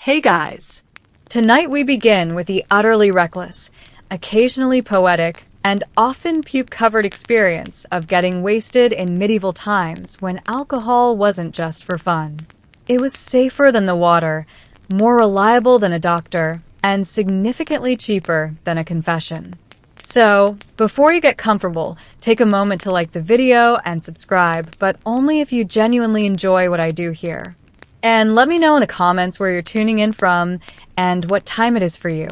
Hey guys! Tonight we begin with the utterly reckless, occasionally poetic, and often puke-covered experience of getting wasted in medieval times when alcohol wasn't just for fun. It was safer than the water, more reliable than a doctor, and significantly cheaper than a confession. So, before you get comfortable, take a moment to like the video and subscribe, but only if you genuinely enjoy what I do here. And let me know in the comments where you're tuning in from and what time it is for you.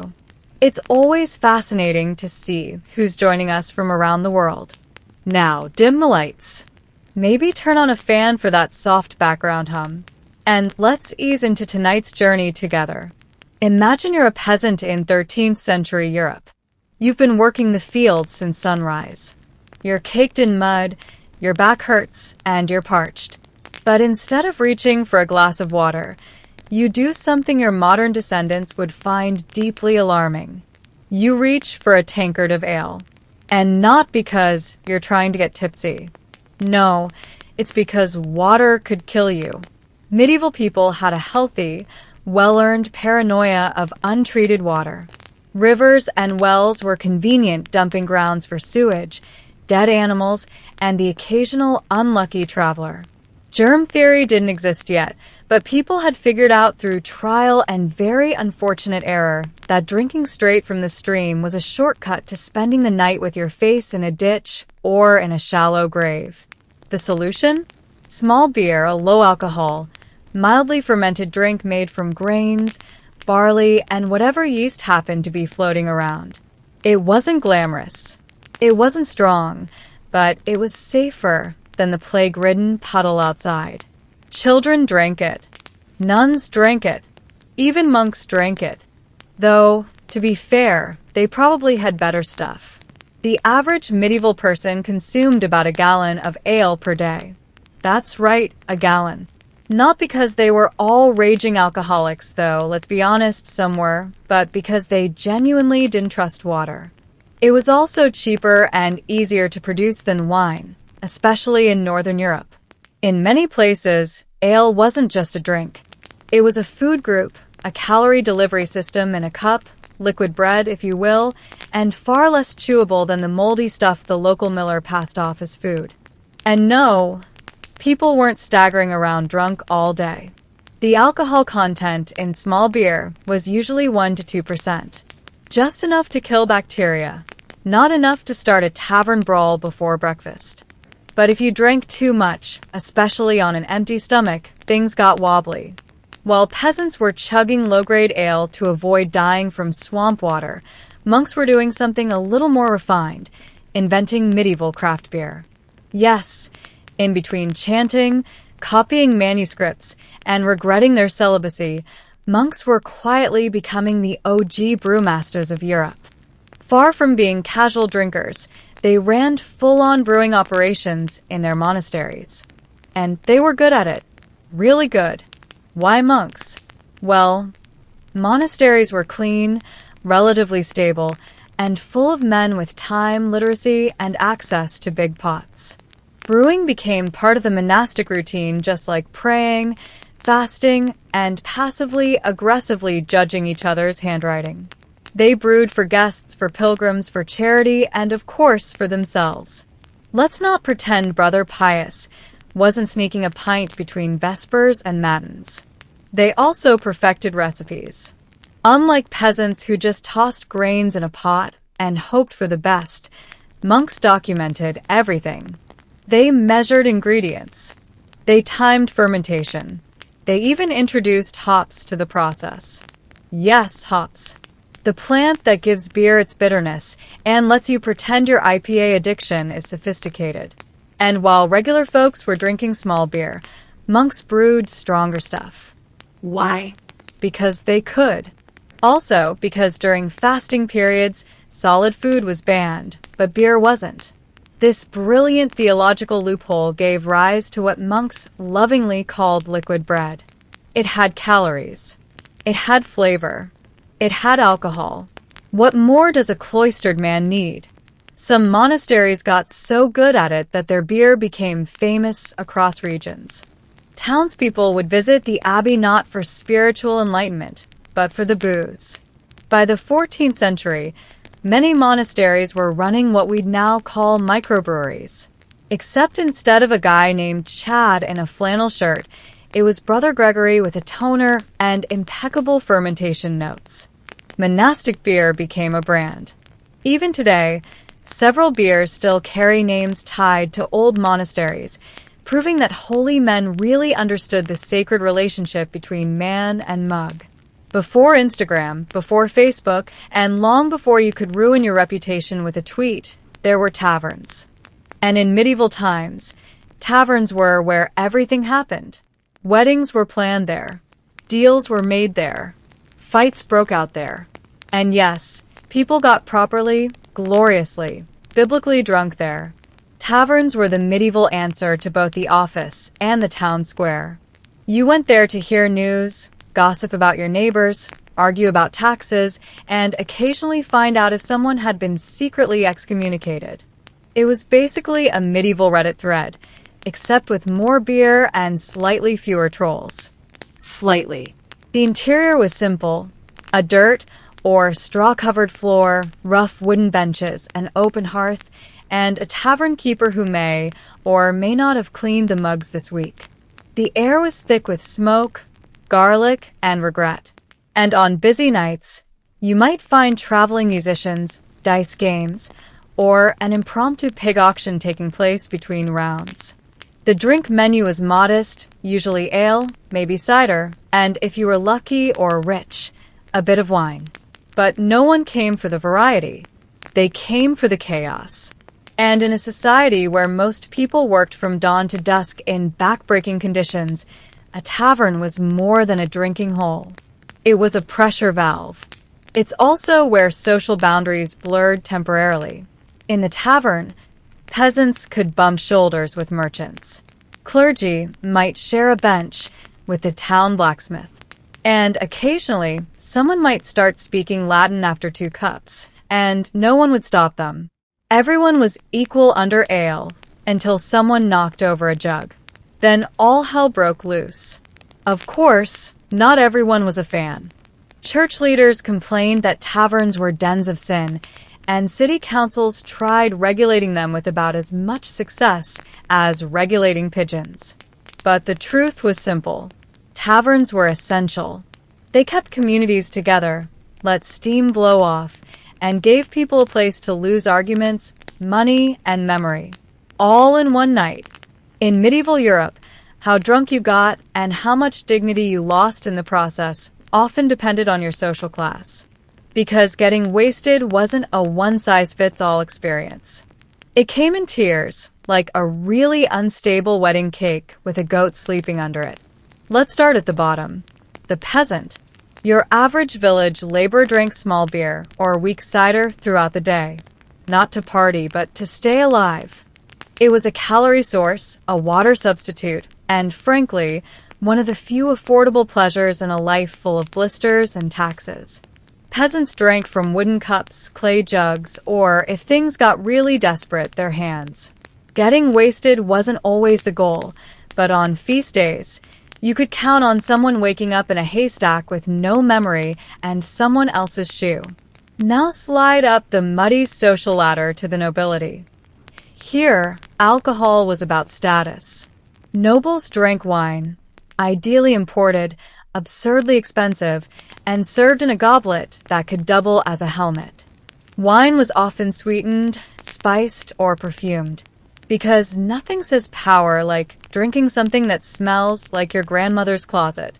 It's always fascinating to see who's joining us from around the world. Now, dim the lights. Maybe turn on a fan for that soft background hum. And let's ease into tonight's journey together. Imagine you're a peasant in 13th century Europe. You've been working the fields since sunrise. You're caked in mud, your back hurts, and you're parched. But instead of reaching for a glass of water, you do something your modern descendants would find deeply alarming. You reach for a tankard of ale. And not because you're trying to get tipsy. No, it's because water could kill you. Medieval people had a healthy, well-earned paranoia of untreated water. Rivers and wells were convenient dumping grounds for sewage, dead animals, and the occasional unlucky traveler. Germ theory didn't exist yet, but people had figured out through trial and very unfortunate error that drinking straight from the stream was a shortcut to spending the night with your face in a ditch or in a shallow grave. The solution? Small beer, a low-alcohol, mildly fermented drink made from grains, barley, and whatever yeast happened to be floating around. It wasn't glamorous. It wasn't strong, but it was safer than the plague-ridden puddle outside. Children drank it. Nuns drank it. Even monks drank it. Though, to be fair, they probably had better stuff. The average medieval person consumed about a gallon of ale per day. That's right, a gallon. Not because they were all raging alcoholics, though, let's be honest, some were, but because they genuinely didn't trust water. It was also cheaper and easier to produce than wine, especially in Northern Europe. In many places, ale wasn't just a drink. It was a food group, a calorie delivery system in a cup, liquid bread, if you will, and far less chewable than the moldy stuff the local miller passed off as food. And no, people weren't staggering around drunk all day. The alcohol content in small beer was usually 1 to 2%. Just enough to kill bacteria, not enough to start a tavern brawl before breakfast. But if you drank too much, especially on an empty stomach, things got wobbly. While peasants were chugging low-grade ale to avoid dying from swamp water, monks were doing something a little more refined, inventing medieval craft beer. Yes, in between chanting, copying manuscripts, and regretting their celibacy, monks were quietly becoming the OG brewmasters of Europe. Far from being casual drinkers, they ran full-on brewing operations in their monasteries. And they were good at it. Really good. Why monks? Well, monasteries were clean, relatively stable, and full of men with time, literacy, and access to big pots. Brewing became part of the monastic routine, just like praying, fasting, and passively, aggressively judging each other's handwriting. They brewed for guests, for pilgrims, for charity, and of course for themselves. Let's not pretend Brother Pius wasn't sneaking a pint between Vespers and Matins. They also perfected recipes. Unlike peasants who just tossed grains in a pot and hoped for the best, monks documented everything. They measured ingredients. They timed fermentation. They even introduced hops to the process. Yes, hops. The plant that gives beer its bitterness and lets you pretend your IPA addiction is sophisticated. And while regular folks were drinking small beer, monks brewed stronger stuff. Why? Because they could. Also, because during fasting periods, solid food was banned, but beer wasn't. This brilliant theological loophole gave rise to what monks lovingly called liquid bread. It had calories. It had flavor. It had alcohol. What more does a cloistered man need? Some monasteries got so good at it that their beer became famous across regions. Townspeople would visit the abbey not for spiritual enlightenment, but for the booze. By the 14th century, many monasteries were running what we'd now call microbreweries. Except instead of a guy named Chad in a flannel shirt, it was Brother Gregory with a toner and impeccable fermentation notes. Monastic beer became a brand. Even today, several beers still carry names tied to old monasteries, proving that holy men really understood the sacred relationship between man and mug. Before Instagram, before Facebook, and long before you could ruin your reputation with a tweet, there were taverns. And in medieval times, taverns were where everything happened. Weddings were planned there. Deals were made there. Fights broke out there. And yes, people got properly, gloriously, biblically drunk there. Taverns were the medieval answer to both the office and the town square. You went there to hear news, gossip about your neighbors, argue about taxes, and occasionally find out if someone had been secretly excommunicated. It was basically a medieval Reddit thread, except with more beer and slightly fewer trolls. Slightly. The interior was simple: a dirt or straw-covered floor, rough wooden benches, an open hearth, and a tavern keeper who may or may not have cleaned the mugs this week. The air was thick with smoke, garlic, and regret. And on busy nights, you might find traveling musicians, dice games, or an impromptu pig auction taking place between rounds. The drink menu was modest, usually ale, maybe cider, and if you were lucky or rich, a bit of wine. But no one came for the variety. They came for the chaos. And in a society where most people worked from dawn to dusk in backbreaking conditions, a tavern was more than a drinking hole. It was a pressure valve. It's also where social boundaries blurred temporarily. In the tavern, peasants could bump shoulders with merchants. Clergy might share a bench with the town blacksmith. And occasionally, someone might start speaking Latin after 2 cups, and no one would stop them. Everyone was equal under ale until someone knocked over a jug. Then all hell broke loose. Of course, not everyone was a fan. Church leaders complained that taverns were dens of sin, and city councils tried regulating them with about as much success as regulating pigeons. But the truth was simple. Taverns were essential. They kept communities together, let steam blow off, and gave people a place to lose arguments, money, and memory, all in one night. In medieval Europe, how drunk you got and how much dignity you lost in the process often depended on your social class. Because getting wasted wasn't a one-size-fits-all experience. It came in tiers, like a really unstable wedding cake with a goat sleeping under it. Let's start at the bottom. The peasant. Your average village labor drank small beer or weak cider throughout the day. Not to party, but to stay alive. It was a calorie source, a water substitute, and frankly, one of the few affordable pleasures in a life full of blisters and taxes. Peasants drank from wooden cups, clay jugs, or, if things got really desperate, their hands. Getting wasted wasn't always the goal, but on feast days, you could count on someone waking up in a haystack with no memory and someone else's shoe. Now slide up the muddy social ladder to the nobility. Here, alcohol was about status. Nobles drank wine, ideally imported, absurdly expensive, and served in a goblet that could double as a helmet. Wine was often sweetened, spiced, or perfumed, because nothing says power like drinking something that smells like your grandmother's closet.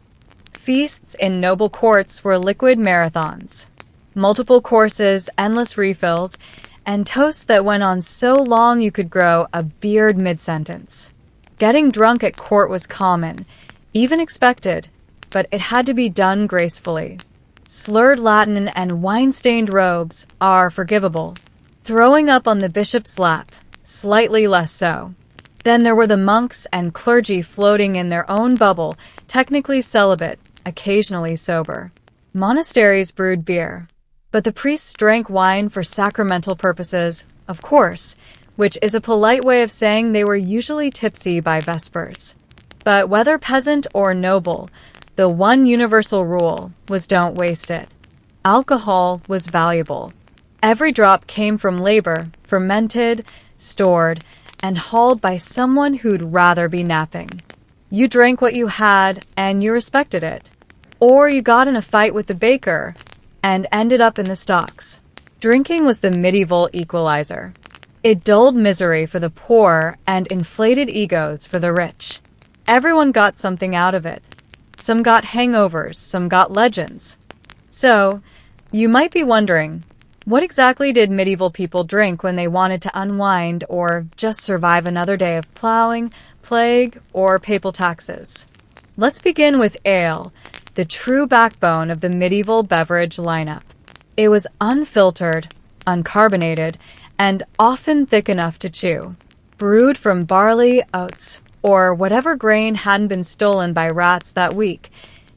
Feasts in noble courts were liquid marathons. Multiple courses, endless refills, and toasts that went on so long you could grow a beard mid-sentence. Getting drunk at court was common, even expected, but it had to be done gracefully. Slurred Latin and wine-stained robes are forgivable. Throwing up on the bishop's lap, slightly less so. Then there were the monks and clergy floating in their own bubble, technically celibate, occasionally sober. Monasteries brewed beer, but the priests drank wine for sacramental purposes, of course, which is a polite way of saying they were usually tipsy by Vespers. But whether peasant or noble, the one universal rule was don't waste it. Alcohol was valuable. Every drop came from labor, fermented, stored, and hauled by someone who'd rather be napping. You drank what you had, and you respected it. Or you got in a fight with the baker and ended up in the stocks. Drinking was the medieval equalizer. It dulled misery for the poor and inflated egos for the rich. Everyone got something out of it. Some got hangovers, some got legends. So, you might be wondering, what exactly did medieval people drink when they wanted to unwind or just survive another day of plowing, plague, or papal taxes? Let's begin with ale, the true backbone of the medieval beverage lineup. It was unfiltered, uncarbonated, and often thick enough to chew. Brewed from barley, oats, or whatever grain hadn't been stolen by rats that week,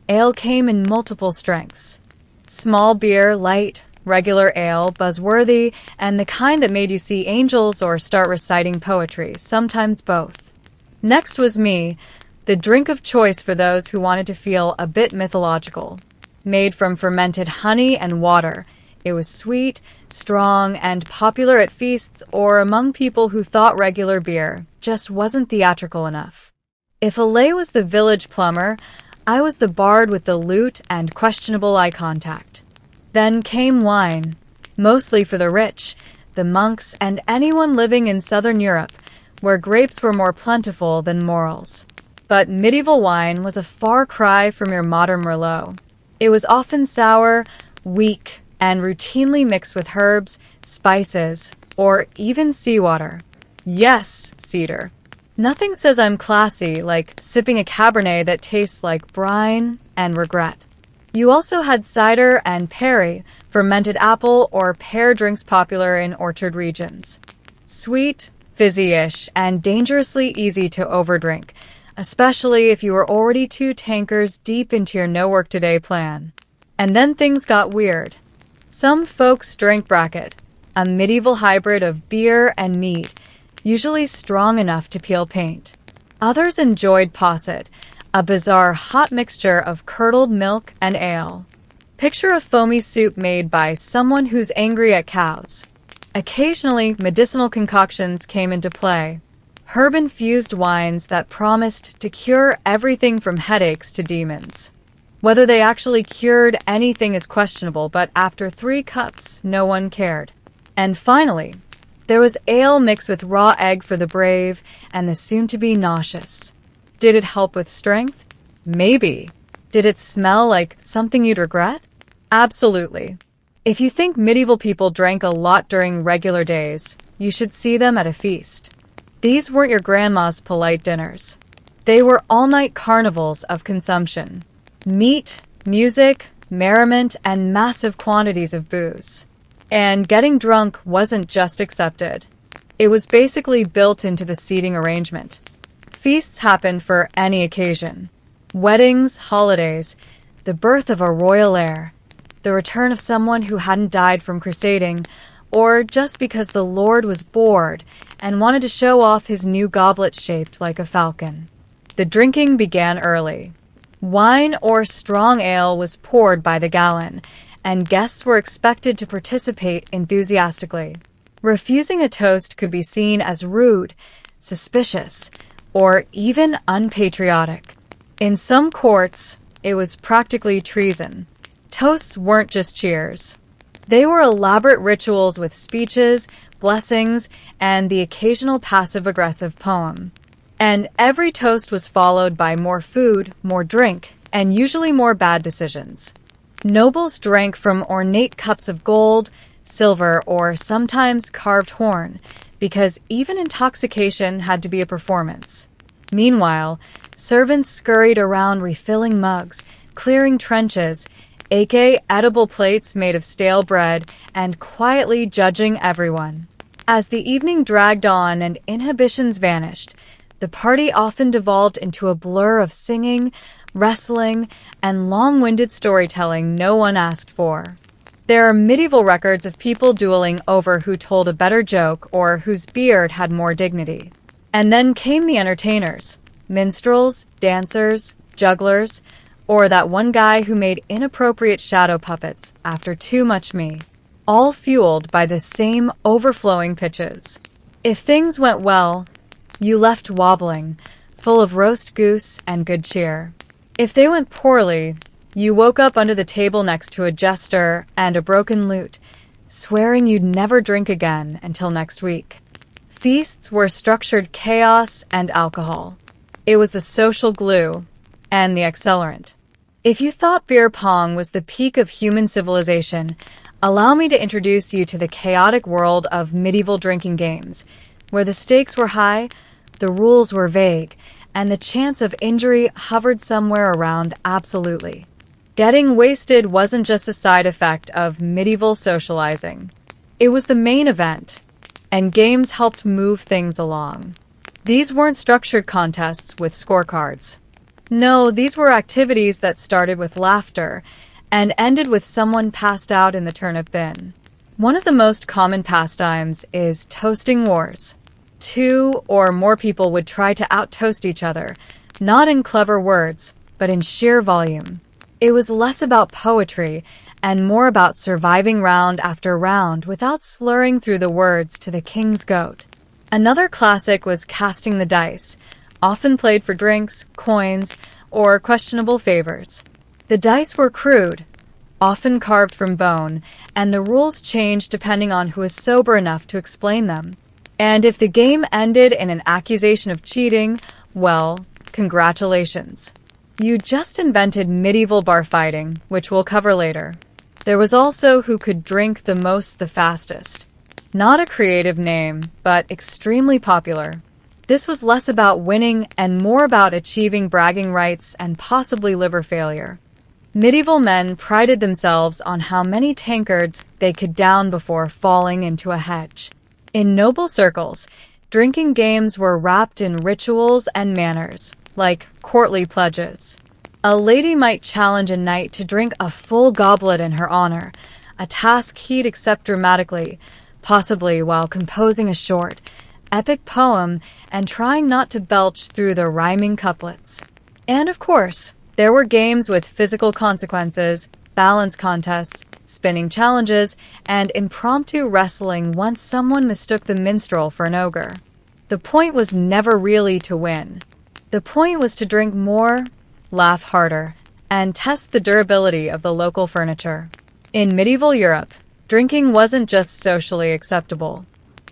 ale came in multiple strengths. Small beer, light, regular ale, buzzworthy, and the kind that made you see angels or start reciting poetry, sometimes both. Next was me, the drink of choice for those who wanted to feel a bit mythological. Made from fermented honey and water, it was sweet, strong, and popular at feasts or among people who thought regular beer just wasn't theatrical enough. If ale was the village plumber, I was the bard with the lute and questionable eye contact. Then came wine, mostly for the rich, the monks, and anyone living in southern Europe, where grapes were more plentiful than morels. But medieval wine was a far cry from your modern Merlot. It was often sour, weak, and routinely mixed with herbs, spices, or even seawater. Yes, cedar. Nothing says I'm classy like sipping a Cabernet that tastes like brine and regret. You also had cider and perry, fermented apple or pear drinks popular in orchard regions. Sweet, fizzy-ish, and dangerously easy to overdrink, especially if you were already 2 tankers deep into your no-work-today plan. And then things got weird. Some folks drank Bracket, a medieval hybrid of beer and mead, usually strong enough to peel paint. Others enjoyed posset, a bizarre hot mixture of curdled milk and ale. Picture a foamy soup made by someone who's angry at cows. Occasionally, medicinal concoctions came into play. Herb-infused wines that promised to cure everything from headaches to demons. Whether they actually cured anything is questionable, but after 3 cups, no one cared. And finally, there was ale mixed with raw egg for the brave and the soon-to-be nauseous. Did it help with strength? Maybe. Did it smell like something you'd regret? Absolutely. If you think medieval people drank a lot during regular days, you should see them at a feast. These weren't your grandma's polite dinners. They were all-night carnivals of consumption. Meat, music, merriment, and massive quantities of booze. And getting drunk wasn't just accepted. It was basically built into the seating arrangement. Feasts happened for any occasion. Weddings, holidays, the birth of a royal heir, the return of someone who hadn't died from crusading, or just because the Lord was bored and wanted to show off his new goblet shaped like a falcon. The drinking began early. Wine or strong ale was poured by the gallon, and guests were expected to participate enthusiastically. Refusing a toast could be seen as rude, suspicious, or even unpatriotic. In some courts, it was practically treason. Toasts weren't just cheers. They were elaborate rituals with speeches, blessings, and the occasional passive-aggressive poem. And every toast was followed by more food, more drink, and usually more bad decisions. Nobles drank from ornate cups of gold, silver, or sometimes carved horn, because even intoxication had to be a performance. Meanwhile, servants scurried around refilling mugs, clearing trenches, aka edible plates made of stale bread, and quietly judging everyone. As the evening dragged on and inhibitions vanished, the party often devolved into a blur of singing, wrestling, and long-winded storytelling no one asked for. There are medieval records of people dueling over who told a better joke or whose beard had more dignity. And then came the entertainers, minstrels, dancers, jugglers, or that one guy who made inappropriate shadow puppets after too much me, all fueled by the same overflowing pitches. If things went well, you left wobbling, full of roast goose and good cheer. If they went poorly, you woke up under the table next to a jester and a broken lute, swearing you'd never drink again until next week. Feasts were structured chaos and alcohol. It was the social glue and the accelerant. If you thought beer pong was the peak of human civilization, allow me to introduce you to the chaotic world of medieval drinking games, where the stakes were high, the rules were vague, and the chance of injury hovered somewhere around absolutely. Getting wasted wasn't just a side effect of medieval socializing. It was the main event, and games helped move things along. These weren't structured contests with scorecards. No, these were activities that started with laughter and ended with someone passed out in the turnip bin. One of the most common pastimes is toasting wars. Two or more people would try to out-toast each other, not in clever words, but in sheer volume. It was less about poetry and more about surviving round after round without slurring through the words to the king's goat. Another classic was casting the dice, often played for drinks, coins, or questionable favors. The dice were crude, often carved from bone, and the rules changed depending on who was sober enough to explain them. And if the game ended in an accusation of cheating, well, congratulations. You just invented medieval bar fighting, which we'll cover later. There was also who could drink the most the fastest. Not a creative name, but extremely popular. This was less about winning and more about achieving bragging rights and possibly liver failure. Medieval men prided themselves on how many tankards they could down before falling into a hedge. In noble circles, drinking games were wrapped in rituals and manners, like courtly pledges. A lady might challenge a knight to drink a full goblet in her honor, a task he'd accept dramatically, possibly while composing a short, epic poem and trying not to belch through the rhyming couplets. And of course, there were games with physical consequences, balance contests, spinning challenges, and impromptu wrestling once someone mistook the minstrel for an ogre. The point was never really to win. The point was to drink more, laugh harder, and test the durability of the local furniture. In medieval Europe, drinking wasn't just socially acceptable.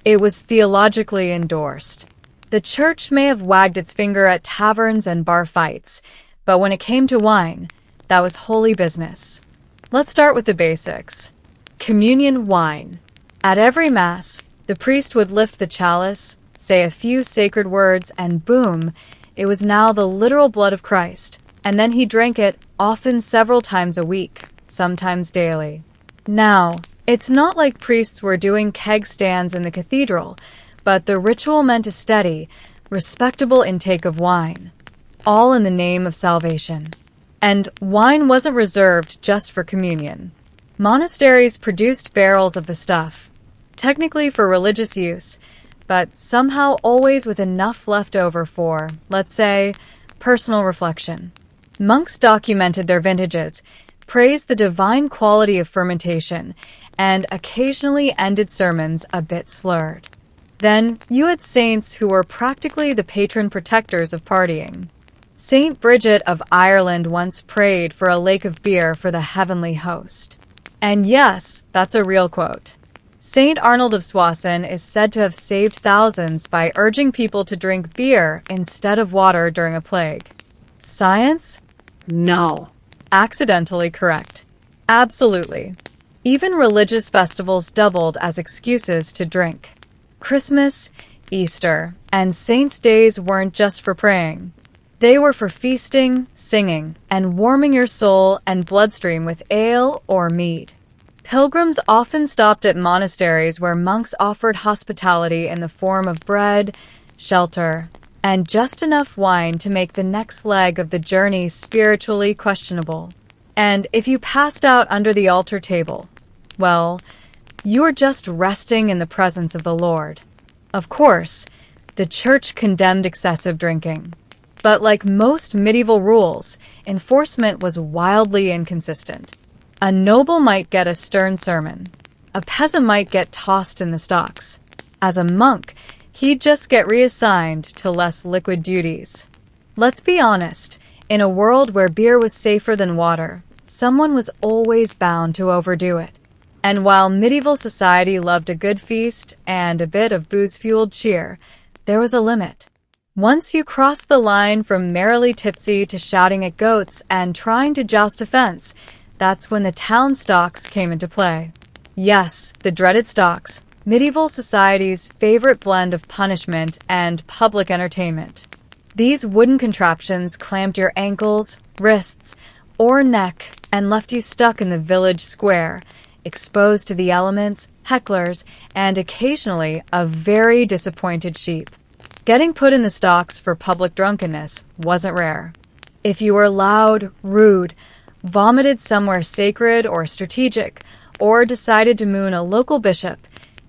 It was theologically endorsed. The church may have wagged its finger at taverns and bar fights, but when it came to wine, that was holy business. Let's start with the basics. Communion wine. At every Mass, the priest would lift the chalice, say a few sacred words, and boom, it was now the literal blood of Christ. And then he drank it, often several times a week, sometimes daily. Now, it's not like priests were doing keg stands in the cathedral, but the ritual meant a steady, respectable intake of wine, all in the name of salvation. And wine wasn't reserved just for communion. Monasteries produced barrels of the stuff, technically for religious use, but somehow always with enough left over for, let's say, personal reflection. Monks documented their vintages, praised the divine quality of fermentation, and occasionally ended sermons a bit slurred. Then you had saints who were practically the patron protectors of partying. Saint Bridget of Ireland once prayed for a lake of beer for the heavenly host. And yes, that's a real quote. Saint Arnold of Soissons is said to have saved thousands by urging people to drink beer instead of water during a plague. Science? No. Accidentally correct. Absolutely. Even religious festivals doubled as excuses to drink. Christmas, Easter, and saints' days weren't just for praying. They were for feasting, singing, and warming your soul and bloodstream with ale or mead. Pilgrims often stopped at monasteries where monks offered hospitality in the form of bread, shelter, and just enough wine to make the next leg of the journey spiritually questionable. And if you passed out under the altar table, well, you were just resting in the presence of the Lord. Of course, the Church condemned excessive drinking. But like most medieval rules, enforcement was wildly inconsistent. A noble might get a stern sermon. A peasant might get tossed in the stocks. As a monk, he'd just get reassigned to less liquid duties. Let's be honest, in a world where beer was safer than water, someone was always bound to overdo it. And while medieval society loved a good feast and a bit of booze-fueled cheer, there was a limit. Once you crossed the line from merrily tipsy to shouting at goats and trying to joust a fence, that's when the town stocks came into play. Yes, the dreaded stocks, medieval society's favorite blend of punishment and public entertainment. These wooden contraptions clamped your ankles, wrists, or neck and left you stuck in the village square, exposed to the elements, hecklers, and occasionally a very disappointed sheep. Getting put in the stocks for public drunkenness wasn't rare. If you were loud, rude, vomited somewhere sacred or strategic, or decided to moon a local bishop,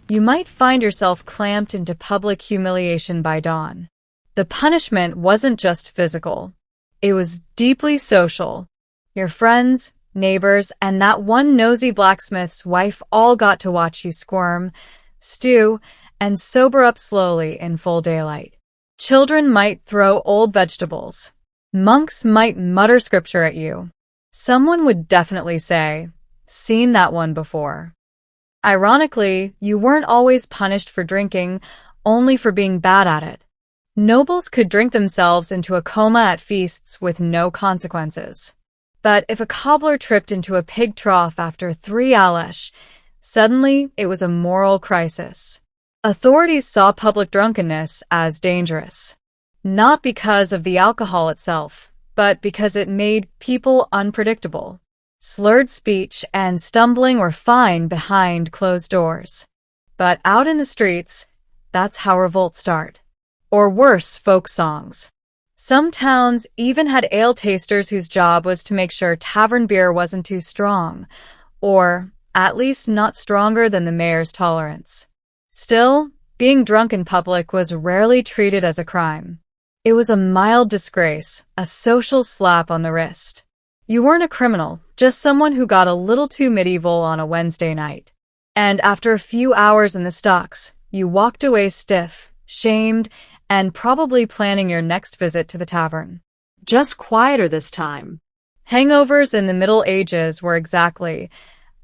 you might find yourself clamped into public humiliation by dawn. The punishment wasn't just physical. It was deeply social. Your friends, neighbors, and that one nosy blacksmith's wife all got to watch you squirm, stew, and sober up slowly in full daylight. Children might throw old vegetables. Monks might mutter scripture at you. Someone would definitely say, "Seen that one before." Ironically, you weren't always punished for drinking, only for being bad at it. Nobles could drink themselves into a coma at feasts with no consequences. But if a cobbler tripped into a pig trough after 3 Alesh, suddenly it was a moral crisis. Authorities saw public drunkenness as dangerous, not because of the alcohol itself, but because it made people unpredictable. Slurred speech and stumbling were fine behind closed doors. But out in the streets, that's how revolts start. Or worse, folk songs. Some towns even had ale tasters whose job was to make sure tavern beer wasn't too strong, or at least not stronger than the mayor's tolerance. Still, being drunk in public was rarely treated as a crime. It was a mild disgrace, a social slap on the wrist. You weren't a criminal, just someone who got a little too medieval on a Wednesday night. And after a few hours in the stocks, you walked away stiff, shamed, and probably planning your next visit to the tavern. Just quieter this time. Hangovers in the Middle Ages were exactly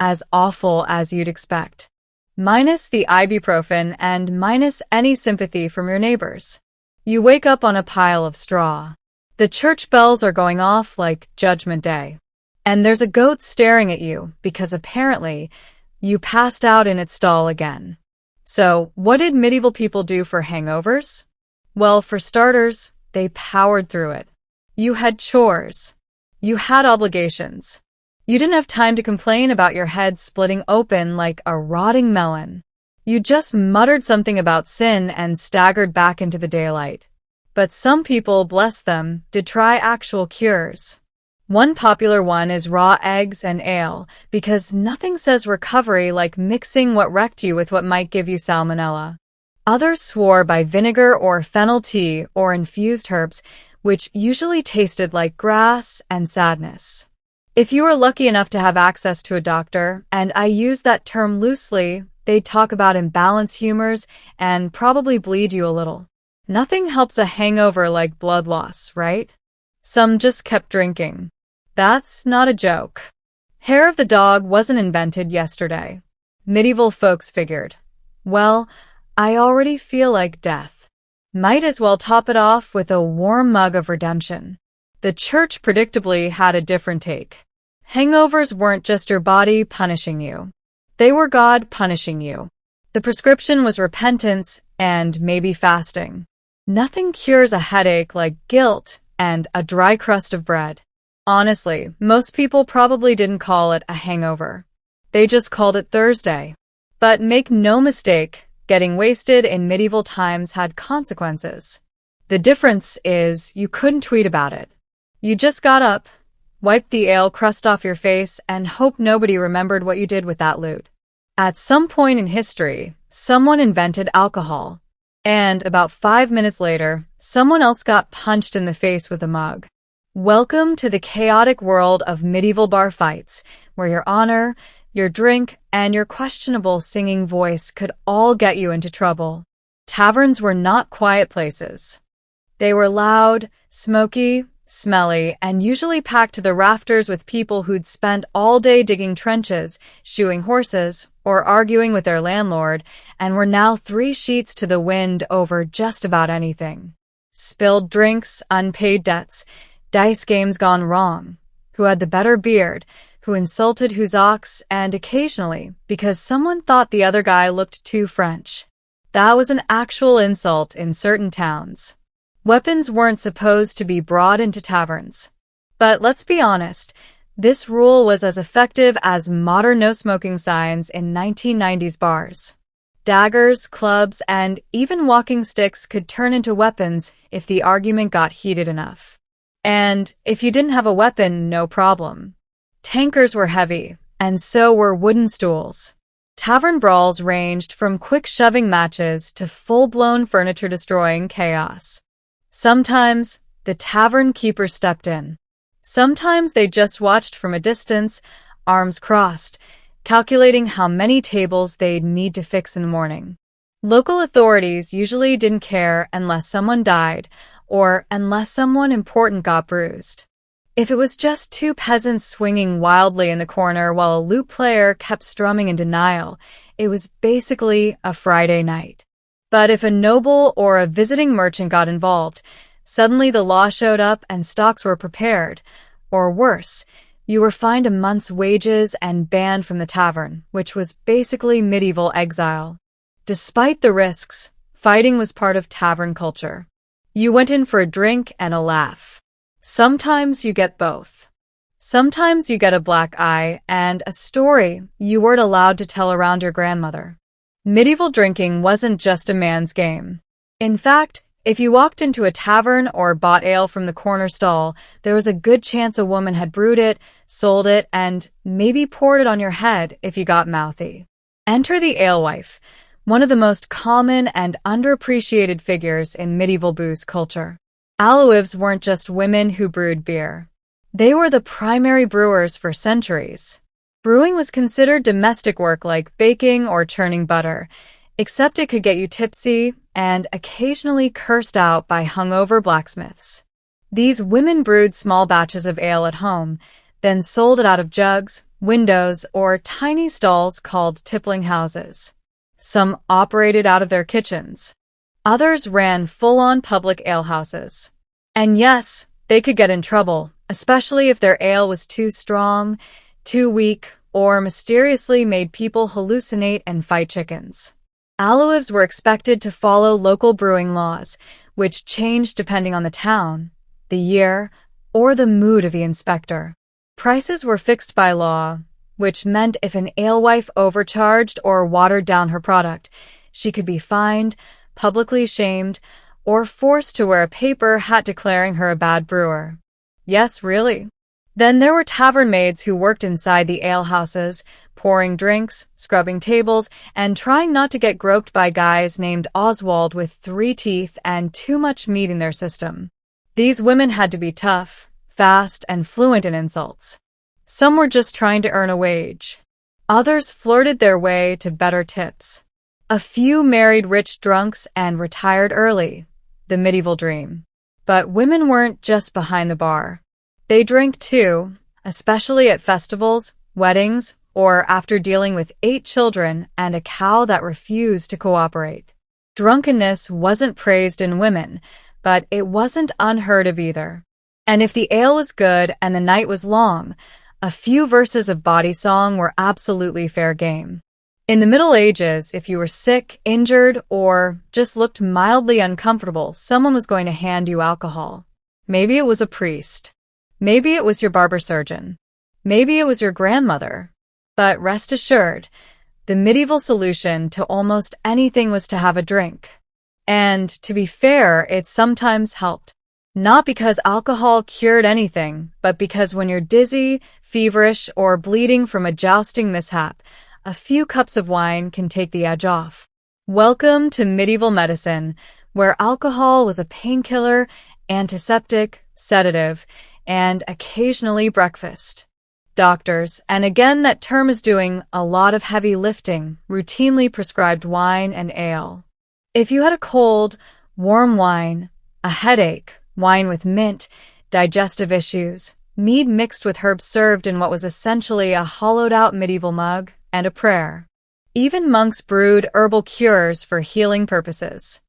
as awful as you'd expect. Minus the ibuprofen and minus any sympathy from your neighbors. You wake up on a pile of straw. The church bells are going off like Judgment Day. And there's a goat staring at you because apparently you passed out in its stall again. So, what did medieval people do for hangovers? Well, for starters, they powered through it. You had chores. You had obligations. You didn't have time to complain about your head splitting open like a rotting melon. You just muttered something about sin and staggered back into the daylight. But some people, bless them, did try actual cures. One popular one is raw eggs and ale, because nothing says recovery like mixing what wrecked you with what might give you salmonella. Others swore by vinegar or fennel tea or infused herbs, which usually tasted like grass and sadness. If you were lucky enough to have access to a doctor, and I use that term loosely, they'd talk about imbalanced humors and probably bleed you a little. Nothing helps a hangover like blood loss, right? Some just kept drinking. That's not a joke. Hair of the dog wasn't invented yesterday. Medieval folks figured, well, I already feel like death. Might as well top it off with a warm mug of redemption. The church predictably had a different take. Hangovers weren't just your body punishing you. They were God punishing you. The prescription was repentance and maybe fasting. Nothing cures a headache like guilt and a dry crust of bread. Honestly, most people probably didn't call it a hangover. They just called it Thursday. But make no mistake, getting wasted in medieval times had consequences. The difference is you couldn't tweet about it. You just got up, wiped the ale crust off your face, and hoped nobody remembered what you did with that loot. At some point in history, someone invented alcohol. And about 5 minutes later, someone else got punched in the face with a mug. Welcome to the chaotic world of medieval bar fights, where your honor, your drink, and your questionable singing voice could all get you into trouble. Taverns were not quiet places. They were loud, smoky, smelly, and usually packed to the rafters with people who'd spent all day digging trenches, shoeing horses, or arguing with their landlord, and were now 3 sheets to the wind over just about anything. Spilled drinks, unpaid debts, dice games gone wrong, who had the better beard, who insulted whose ox, and occasionally, because someone thought the other guy looked too French. That was an actual insult in certain towns. Weapons weren't supposed to be brought into taverns. But let's be honest, this rule was as effective as modern no-smoking signs in 1990s bars. Daggers, clubs, and even walking sticks could turn into weapons if the argument got heated enough. And if you didn't have a weapon, no problem. Tankers were heavy, and so were wooden stools. Tavern brawls ranged from quick shoving matches to full-blown furniture-destroying chaos. Sometimes, the tavern keeper stepped in. Sometimes they just watched from a distance, arms crossed, calculating how many tables they'd need to fix in the morning. Local authorities usually didn't care unless someone died or unless someone important got bruised. If it was just 2 peasants swinging wildly in the corner while a lute player kept strumming in denial, it was basically a Friday night. But if a noble or a visiting merchant got involved, suddenly the law showed up and stocks were prepared. Or worse, you were fined a month's wages and banned from the tavern, which was basically medieval exile. Despite the risks, fighting was part of tavern culture. You went in for a drink and a laugh. Sometimes you get both. Sometimes you get a black eye and a story you weren't allowed to tell around your grandmother. Medieval drinking wasn't just a man's game. In fact, if you walked into a tavern or bought ale from the corner stall, there was a good chance a woman had brewed it, sold it, and maybe poured it on your head if you got mouthy. Enter the alewife, one of the most common and underappreciated figures in medieval booze culture. Alewives weren't just women who brewed beer. They were the primary brewers for centuries. Brewing was considered domestic work like baking or churning butter, except it could get you tipsy and occasionally cursed out by hungover blacksmiths. These women brewed small batches of ale at home, then sold it out of jugs, windows, or tiny stalls called tippling houses. Some operated out of their kitchens. Others ran full-on public alehouses. And yes, they could get in trouble, especially if their ale was too strong, too weak, or mysteriously made people hallucinate and fight chickens. Alewives were expected to follow local brewing laws, which changed depending on the town, the year, or the mood of the inspector. Prices were fixed by law, which meant if an alewife overcharged or watered down her product, she could be fined, publicly shamed, or forced to wear a paper hat declaring her a bad brewer. Yes, really. Then there were tavern maids who worked inside the alehouses, pouring drinks, scrubbing tables, and trying not to get groped by guys named Oswald with 3 teeth and too much meat in their system. These women had to be tough, fast, and fluent in insults. Some were just trying to earn a wage. Others flirted their way to better tips. A few married rich drunks and retired early, the medieval dream. But women weren't just behind the bar. They drank too, especially at festivals, weddings, or after dealing with 8 children and a cow that refused to cooperate. Drunkenness wasn't praised in women, but it wasn't unheard of either. And if the ale was good and the night was long, a few verses of body song were absolutely fair game. In the Middle Ages, if you were sick, injured, or just looked mildly uncomfortable, someone was going to hand you alcohol. Maybe it was a priest. Maybe it was your barber surgeon. Maybe it was your grandmother. But rest assured, the medieval solution to almost anything was to have a drink. And to be fair, it sometimes helped. Not because alcohol cured anything, but because when you're dizzy, feverish, or bleeding from a jousting mishap, a few cups of wine can take the edge off. Welcome to medieval medicine, where alcohol was a painkiller, antiseptic, sedative, and occasionally breakfast. Doctors, and again that term is doing a lot of heavy lifting, routinely prescribed wine and ale. If you had a cold, warm wine, a headache, wine with mint, digestive issues, mead mixed with herbs served in what was essentially a hollowed-out medieval mug, and a prayer. Even monks brewed herbal cures for healing purposes.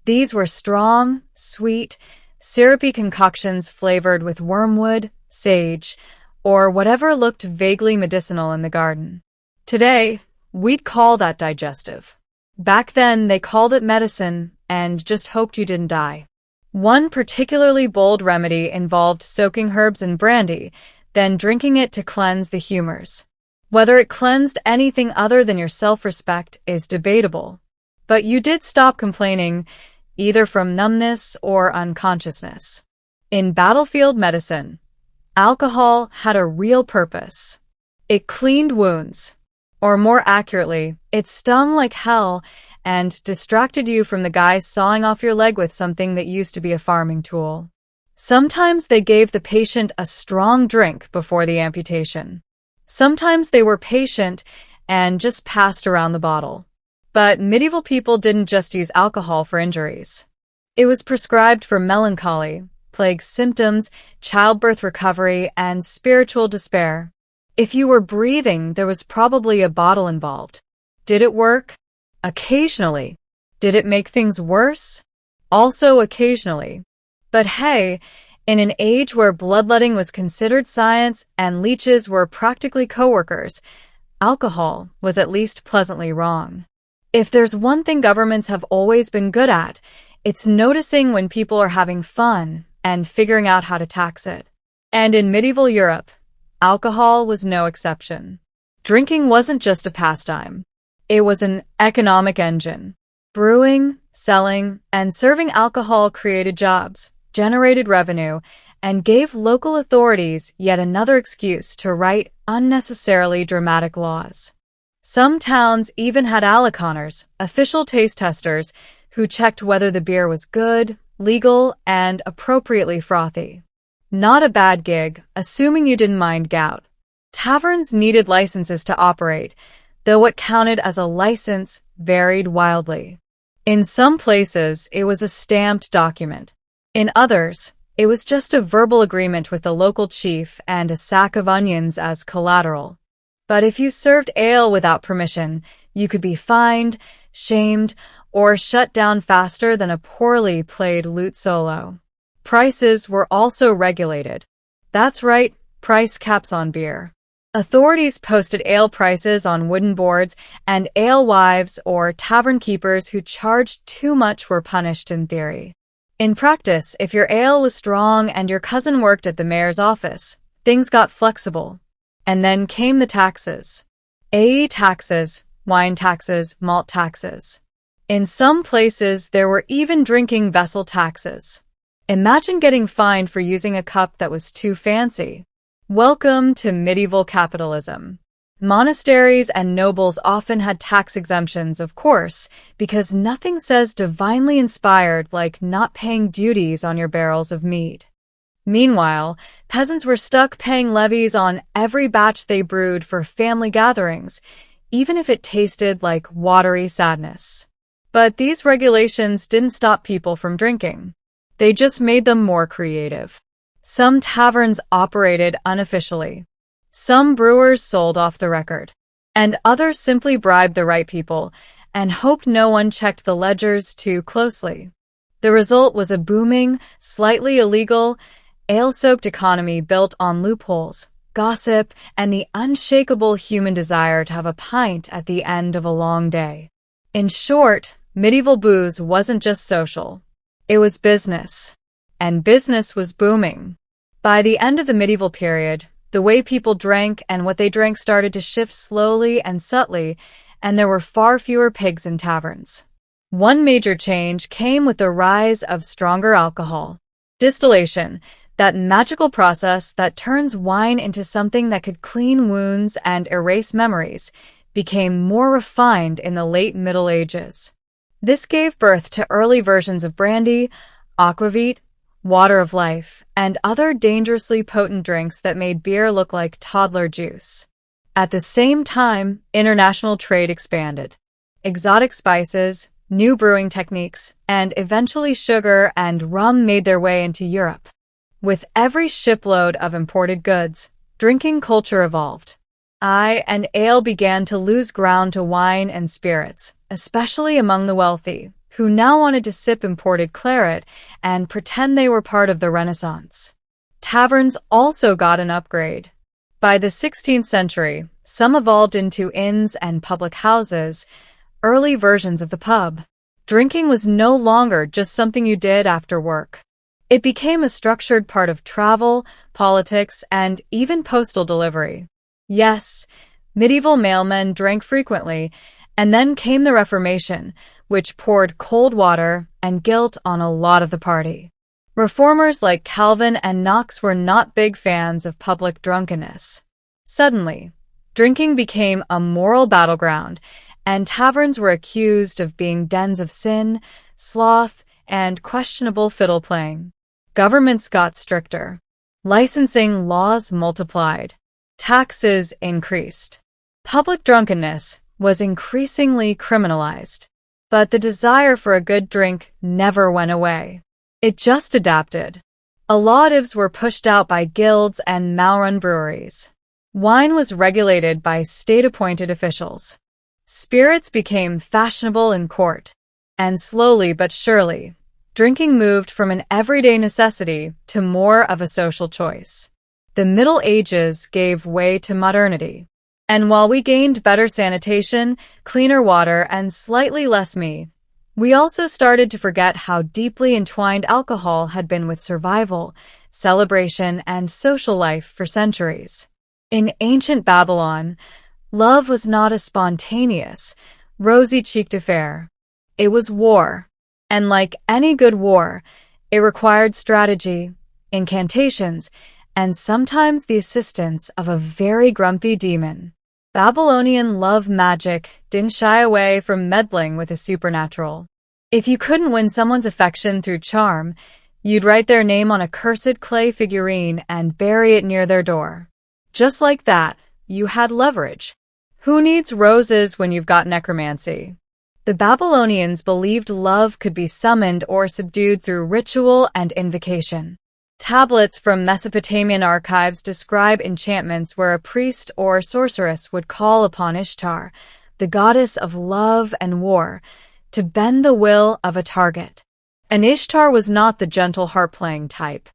These were strong, sweet, syrupy concoctions flavored with wormwood, sage, or whatever looked vaguely medicinal in the garden. Today, we'd call that digestive. Back then, they called it medicine and just hoped you didn't die. One particularly bold remedy involved soaking herbs in brandy, then drinking it to cleanse the humors. Whether it cleansed anything other than your self-respect is debatable, but you did stop complaining, either from numbness or unconsciousness. In battlefield medicine, alcohol had a real purpose. It cleaned wounds, or more accurately, it stung like hell and distracted you from the guy sawing off your leg with something that used to be a farming tool. Sometimes they gave the patient a strong drink before the amputation. Sometimes they were patient and just passed around the bottle. But medieval people didn't just use alcohol for injuries. It was prescribed for melancholy, plague symptoms, childbirth recovery, and spiritual despair. If you were breathing, there was probably a bottle involved. Did it work? Occasionally. Did it make things worse? Also occasionally. But hey, in an age where bloodletting was considered science and leeches were practically coworkers, alcohol was at least pleasantly wrong. If there's one thing governments have always been good at, it's noticing when people are having fun and figuring out how to tax it. And in medieval Europe, alcohol was no exception. Drinking wasn't just a pastime. It was an economic engine. Brewing, selling, and serving alcohol created jobs, generated revenue, and gave local authorities yet another excuse to write unnecessarily dramatic laws. Some towns even had aliconers, official taste testers, who checked whether the beer was good, legal, and appropriately frothy. Not a bad gig, assuming you didn't mind gout. Taverns needed licenses to operate, though what counted as a license varied wildly. In some places, it was a stamped document. In others, it was just a verbal agreement with the local chief and a sack of onions as collateral. But if you served ale without permission, you could be fined, shamed, or shut down faster than a poorly played lute solo. Prices were also regulated. That's right, price caps on beer. Authorities posted ale prices on wooden boards, and alewives or tavern keepers who charged too much were punished in theory. In practice, if your ale was strong and your cousin worked at the mayor's office, things got flexible. And then came the taxes. Taxes, wine taxes, malt taxes. In some places, there were even drinking vessel taxes. Imagine getting fined for using a cup that was too fancy. Welcome to medieval capitalism. Monasteries and nobles often had tax exemptions, of course, because nothing says divinely inspired like not paying duties on your barrels of mead. Meanwhile, peasants were stuck paying levies on every batch they brewed for family gatherings, even if it tasted like watery sadness. But these regulations didn't stop people from drinking. They just made them more creative. Some taverns operated unofficially. Some brewers sold off the record. And others simply bribed the right people and hoped no one checked the ledgers too closely. The result was a booming, slightly illegal, ale-soaked economy built on loopholes, gossip, and the unshakable human desire to have a pint at the end of a long day. In short, medieval booze wasn't just social. It was business. And business was booming. By the end of the medieval period, the way people drank and what they drank started to shift slowly and subtly, and there were far fewer pigs in taverns. One major change came with the rise of stronger alcohol. Distillation, that magical process that turns wine into something that could clean wounds and erase memories, became more refined in the late Middle Ages. This gave birth to early versions of brandy, aquavit, water of life, and other dangerously potent drinks that made beer look like toddler juice. At the same time, international trade expanded. Exotic spices, new brewing techniques, and eventually sugar and rum made their way into Europe. With every shipload of imported goods, drinking culture evolved. And ale began to lose ground to wine and spirits, especially among the wealthy, who now wanted to sip imported claret and pretend they were part of the Renaissance. Taverns also got an upgrade. By the 16th century, some evolved into inns and public houses, early versions of the pub. Drinking was no longer just something you did after work. It became a structured part of travel, politics, and even postal delivery. Yes, medieval mailmen drank frequently, and then came the Reformation, which poured cold water and guilt on a lot of the party. Reformers like Calvin and Knox were not big fans of public drunkenness. Suddenly, drinking became a moral battleground, and taverns were accused of being dens of sin, sloth, and questionable fiddle playing. Governments got stricter. Licensing laws multiplied. Taxes increased. Public drunkenness was increasingly criminalized. But the desire for a good drink never went away. It just adapted. Allatives were pushed out by guilds and mal-run breweries. Wine was regulated by state-appointed officials. Spirits became fashionable in court. And slowly but surely, drinking moved from an everyday necessity to more of a social choice. The Middle Ages gave way to modernity. And while we gained better sanitation, cleaner water, and slightly less meat, we also started to forget how deeply entwined alcohol had been with survival, celebration, and social life for centuries. In ancient Babylon, love was not a spontaneous, rosy-cheeked affair. It was war. And like any good war, it required strategy, incantations, and sometimes the assistance of a very grumpy demon. Babylonian love magic didn't shy away from meddling with the supernatural. If you couldn't win someone's affection through charm, you'd write their name on a cursed clay figurine and bury it near their door. Just like that, you had leverage. Who needs roses when you've got necromancy? The Babylonians believed love could be summoned or subdued through ritual and invocation. Tablets from Mesopotamian archives describe enchantments where a priest or sorceress would call upon Ishtar, the goddess of love and war, to bend the will of a target. And Ishtar was not the gentle harp-playing type.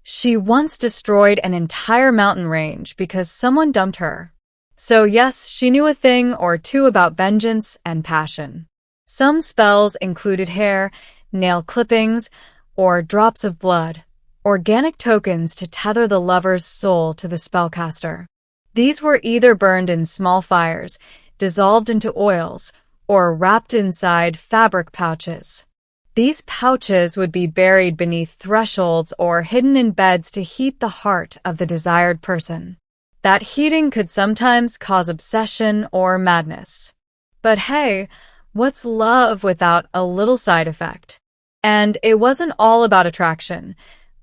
She once destroyed an entire mountain range because someone dumped her. So yes, she knew a thing or two about vengeance and passion. Some spells included hair, nail clippings, or drops of blood, organic tokens to tether the lover's soul to the spellcaster. These were either burned in small fires, dissolved into oils, or wrapped inside fabric pouches. These pouches would be buried beneath thresholds or hidden in beds to heat the heart of the desired person. That heating could sometimes cause obsession or madness. But hey, what's love without a little side effect? And it wasn't all about attraction.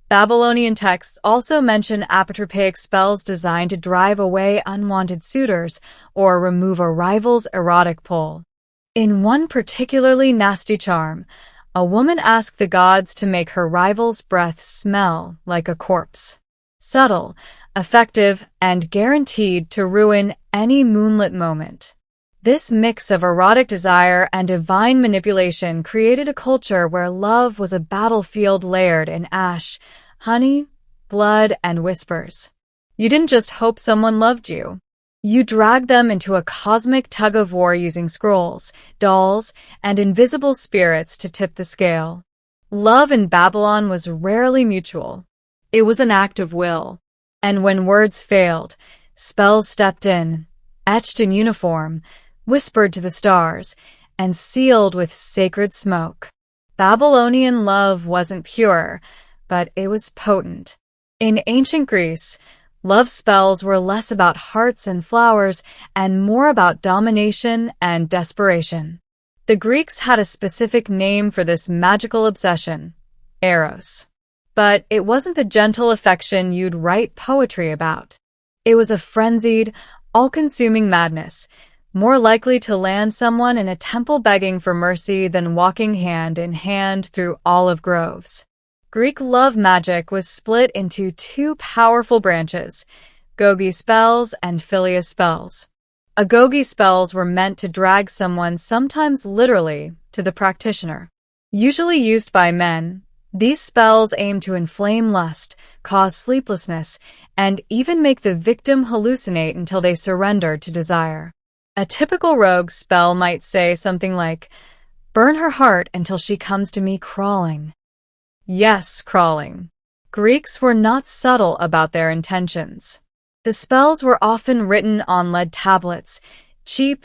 Babylonian texts also mention apotropaic spells designed to drive away unwanted suitors or remove a rival's erotic pull. In one particularly nasty charm, a woman asked the gods to make her rival's breath smell like a corpse. Subtle, effective, and guaranteed to ruin any moonlit moment. This mix of erotic desire and divine manipulation created a culture where love was a battlefield layered in ash, honey, blood, and whispers. You didn't just hope someone loved you. You dragged them into a cosmic tug-of-war using scrolls, dolls, and invisible spirits to tip the scale. Love in Babylon was rarely mutual. It was an act of will. And when words failed, spells stepped in, etched in uniform, whispered to the stars, and sealed with sacred smoke. Babylonian love wasn't pure, but it was potent. In ancient Greece, love spells were less about hearts and flowers and more about domination and desperation. The Greeks had a specific name for this magical obsession, eros. But it wasn't the gentle affection you'd write poetry about. It was a frenzied, all-consuming madness, more likely to land someone in a temple begging for mercy than walking hand in hand through olive groves. Greek love magic was split into two powerful branches, Gogi spells and Philia spells. Agoge spells were meant to drag someone, sometimes literally, to the practitioner. Usually used by men, these spells aim to inflame lust, cause sleeplessness, and even make the victim hallucinate until they surrender to desire. A typical rogue spell might say something like, "Burn her heart until she comes to me crawling." Yes, crawling. Greeks were not subtle about their intentions. The spells were often written on lead tablets, cheap,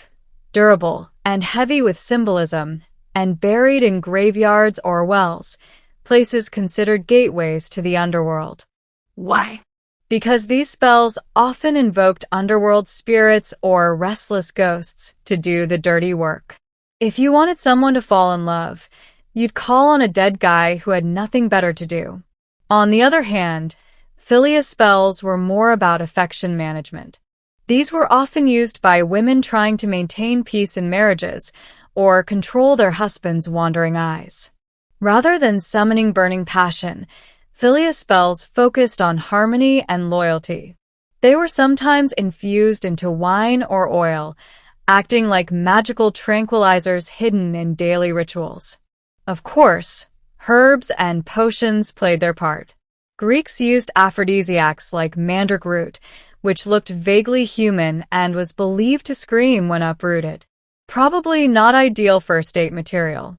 durable, and heavy with symbolism, and buried in graveyards or wells, places considered gateways to the underworld. Why? Because these spells often invoked underworld spirits or restless ghosts to do the dirty work. If you wanted someone to fall in love, you'd call on a dead guy who had nothing better to do. On the other hand, Philia spells were more about affection management. These were often used by women trying to maintain peace in marriages or control their husbands' wandering eyes. Rather than summoning burning passion, Philia spells focused on harmony and loyalty. They were sometimes infused into wine or oil, acting like magical tranquilizers hidden in daily rituals. Of course, herbs and potions played their part. Greeks used aphrodisiacs like mandrake root, which looked vaguely human and was believed to scream when uprooted. Probably not ideal first date material.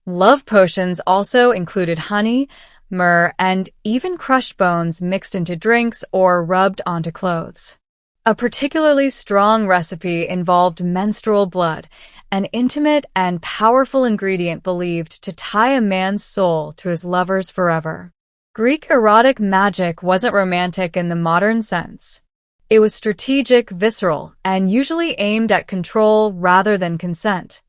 Love potions also included honey, myrrh, and even crushed bones mixed into drinks or rubbed onto clothes. A particularly strong recipe involved menstrual blood, an intimate and powerful ingredient believed to tie a man's soul to his lovers forever. Greek erotic magic wasn't romantic in the modern sense. It was strategic, visceral, and usually aimed at control rather than consent.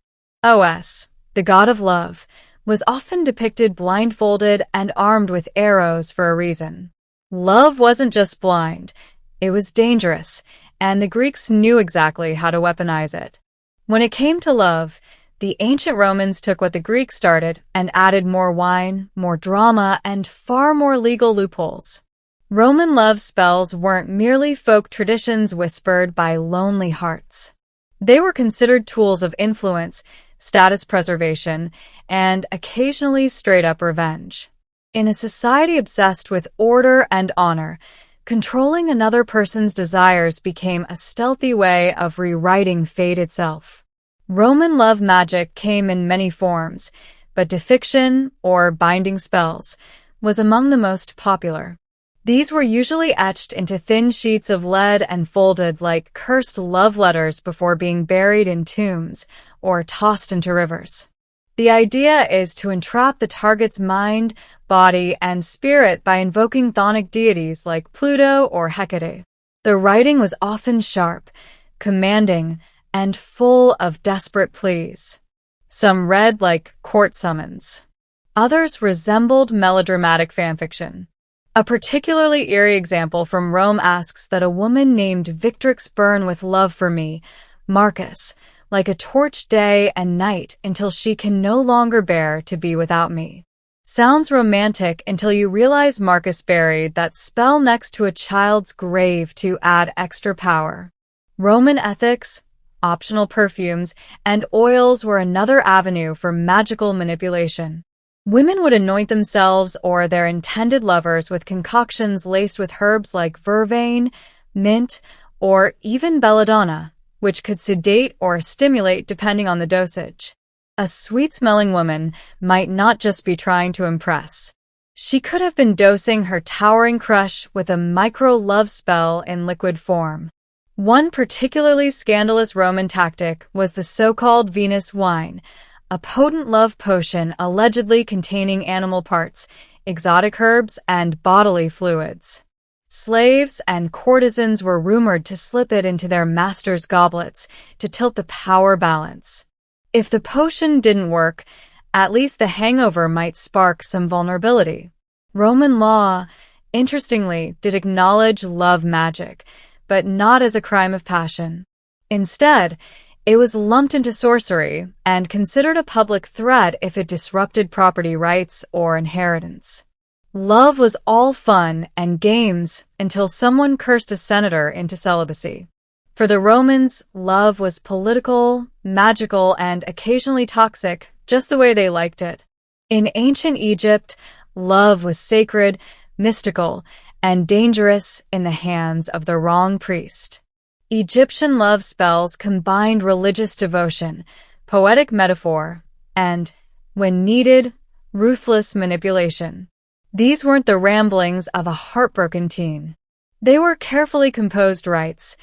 Os, the god of love, was often depicted blindfolded and armed with arrows for a reason. Love wasn't just blind, it was dangerous, and the Greeks knew exactly how to weaponize it. When it came to love, the ancient Romans took what the Greeks started and added more wine, more drama, and far more legal loopholes. Roman love spells weren't merely folk traditions whispered by lonely hearts. They were considered tools of influence, status preservation, and occasionally straight-up revenge. In a society obsessed with order and honor, controlling another person's desires became a stealthy way of rewriting fate itself. Roman love magic came in many forms, but defiction, or binding spells, was among the most popular. These were usually etched into thin sheets of lead and folded like cursed love letters before being buried in tombs or tossed into rivers. The idea is to entrap the target's mind, body, and spirit by invoking chthonic deities like Pluto or Hecate. The writing was often sharp, commanding, and full of desperate pleas. Some read like court summons. Others resembled melodramatic fanfiction. A particularly eerie example from Rome asks that a woman named Victrix burn with love for me, Marcus, like a torch day and night until she can no longer bear to be without me. Sounds romantic until you realize Marcus buried that spell next to a child's grave to add extra power. Roman ethics, optional perfumes, and oils were another avenue for magical manipulation. Women would anoint themselves or their intended lovers with concoctions laced with herbs like vervain, mint, or even belladonna, which could sedate or stimulate depending on the dosage. A sweet-smelling woman might not just be trying to impress. She could have been dosing her towering crush with a micro-love spell in liquid form. One particularly scandalous Roman tactic was the so-called Venus wine, a potent love potion allegedly containing animal parts, exotic herbs, and bodily fluids. Slaves and courtesans were rumored to slip it into their masters' goblets to tilt the power balance. If the potion didn't work, at least the hangover might spark some vulnerability. Roman law, interestingly, did acknowledge love magic, but not as a crime of passion. Instead, it was lumped into sorcery and considered a public threat if it disrupted property rights or inheritance. Love was all fun and games until someone cursed a senator into celibacy. For the Romans, love was political, magical, and occasionally toxic, just the way they liked it. In ancient Egypt, love was sacred, mystical, and dangerous in the hands of the wrong priest. Egyptian love spells combined religious devotion, poetic metaphor, and, when needed, ruthless manipulation. These weren't the ramblings of a heartbroken teen. They were carefully composed rites,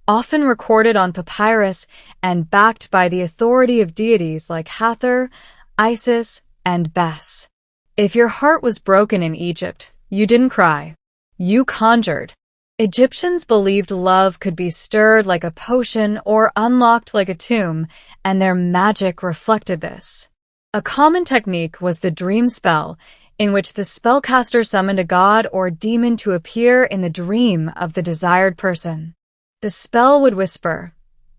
often recorded on papyrus and backed by the authority of deities like Hathor, Isis, and Bes. If your heart was broken in Egypt, you didn't cry. You conjured. Egyptians believed love could be stirred like a potion or unlocked like a tomb, and their magic reflected this. A common technique was the dream spell, in which the spellcaster summoned a god or demon to appear in the dream of the desired person. The spell would whisper,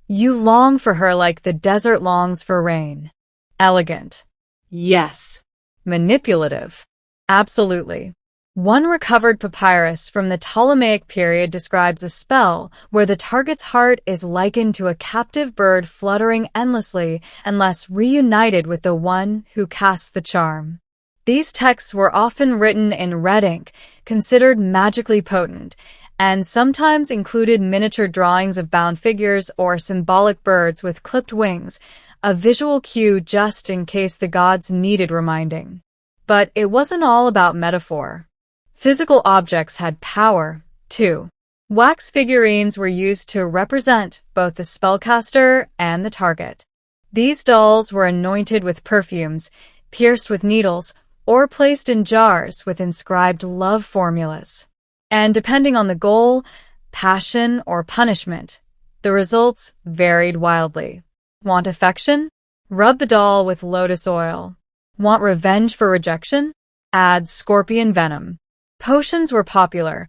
"You long for her like the desert longs for rain." Elegant. Yes. Manipulative. Absolutely. One recovered papyrus from the Ptolemaic period describes a spell where the target's heart is likened to a captive bird fluttering endlessly unless reunited with the one who casts the charm. These texts were often written in red ink, considered magically potent, and sometimes included miniature drawings of bound figures or symbolic birds with clipped wings, a visual cue just in case the gods needed reminding. But it wasn't all about metaphor. Physical objects had power, too. Wax figurines were used to represent both the spellcaster and the target. These dolls were anointed with perfumes, pierced with needles, or placed in jars with inscribed love formulas. And depending on the goal, passion, or punishment, the results varied wildly. Want affection? Rub the doll with lotus oil. Want revenge for rejection? Add scorpion venom. Potions were popular,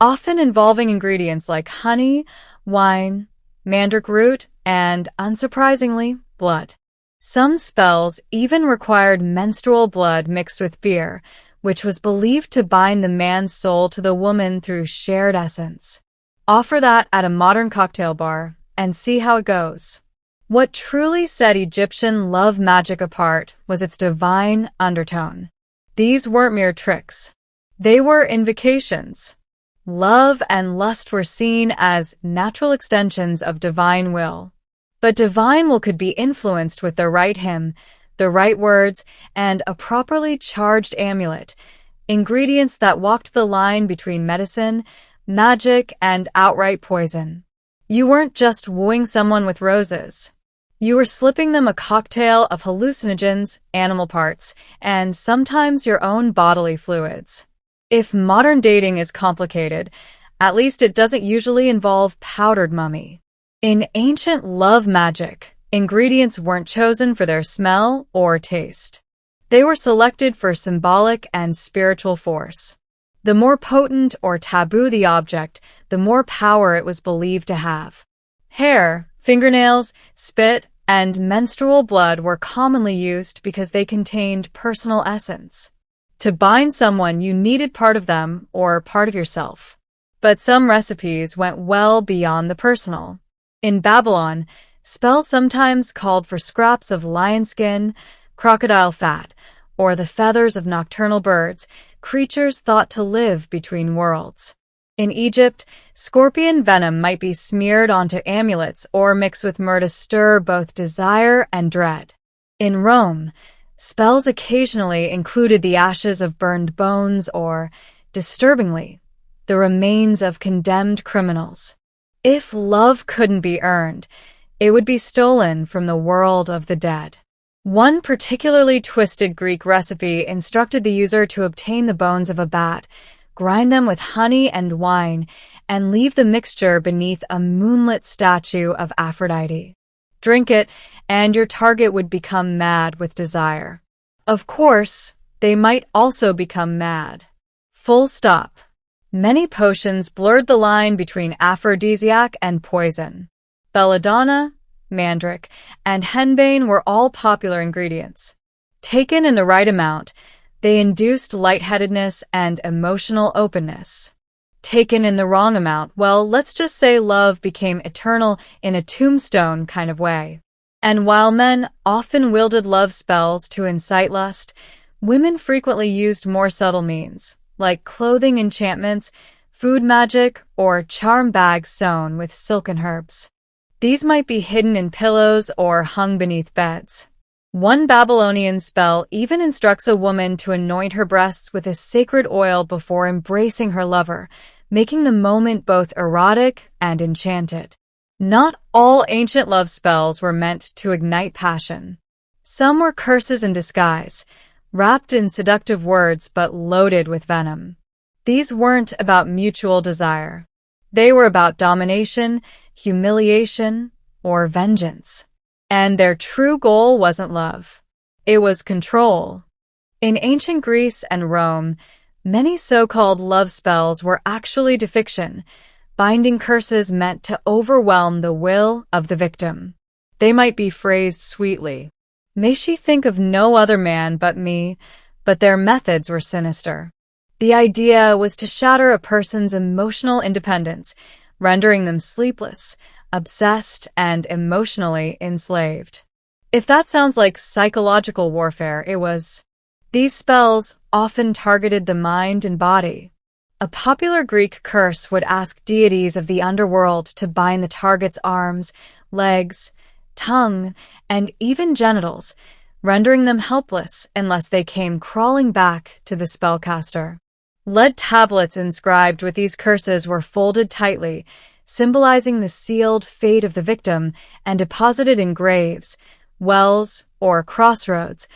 often involving ingredients like honey, wine, mandrake root, and, unsurprisingly, blood. Some spells even required menstrual blood mixed with beer, which was believed to bind the man's soul to the woman through shared essence. Offer that at a modern cocktail bar and see how it goes. What truly set Egyptian love magic apart was its divine undertone. These weren't mere tricks. They were invocations. Love and lust were seen as natural extensions of divine will. But divine will could be influenced with the right hymn, the right words, and a properly charged amulet, ingredients that walked the line between medicine, magic, and outright poison. You weren't just wooing someone with roses. You were slipping them a cocktail of hallucinogens, animal parts, and sometimes your own bodily fluids. If modern dating is complicated, at least it doesn't usually involve powdered mummy. In ancient love magic, ingredients weren't chosen for their smell or taste. They were selected for symbolic and spiritual force. The more potent or taboo the object, the more power it was believed to have. Hair, fingernails, spit, and menstrual blood were commonly used because they contained personal essence. To bind someone, you needed part of them or part of yourself. But some recipes went well beyond the personal. In Babylon, spells sometimes called for scraps of lion skin, crocodile fat, or the feathers of nocturnal birds, creatures thought to live between worlds. In Egypt, scorpion venom might be smeared onto amulets or mixed with myrrh to stir both desire and dread. In Rome, spells occasionally included the ashes of burned bones or, disturbingly, the remains of condemned criminals. If love couldn't be earned, it would be stolen from the world of the dead. One particularly twisted Greek recipe instructed the user to obtain the bones of a bat, grind them with honey and wine, and leave the mixture beneath a moonlit statue of Aphrodite. Drink it, and your target would become mad with desire. Of course, they might also become mad. Full stop. Many potions blurred the line between aphrodisiac and poison. Belladonna, mandrake, and henbane were all popular ingredients. Taken in the right amount, they induced lightheadedness and emotional openness. Taken in the wrong amount, well, let's just say love became eternal in a tombstone kind of way. And while men often wielded love spells to incite lust, women frequently used more subtle means, like clothing enchantments, food magic, or charm bags sewn with silken herbs. These might be hidden in pillows or hung beneath beds. One Babylonian spell even instructs a woman to anoint her breasts with a sacred oil before embracing her lover, making the moment both erotic and enchanted. Not all ancient love spells were meant to ignite passion. Some were curses in disguise, wrapped in seductive words but loaded with venom. These weren't about mutual desire. They were about domination, humiliation, or vengeance. And their true goal wasn't love. It was control. In ancient Greece and Rome, many so-called love spells were actually depiction, binding curses meant to overwhelm the will of the victim. They might be phrased sweetly. May she think of no other man but me, but their methods were sinister. The idea was to shatter a person's emotional independence, rendering them sleepless, obsessed, and emotionally enslaved. If that sounds like psychological warfare, it was. These spells often targeted the mind and body. A popular Greek curse would ask deities of the underworld to bind the target's arms, legs, tongue, and even genitals, rendering them helpless unless they came crawling back to the spellcaster. Lead tablets inscribed with these curses were folded tightly, symbolizing the sealed fate of the victim, and deposited in graves, wells, or crossroads,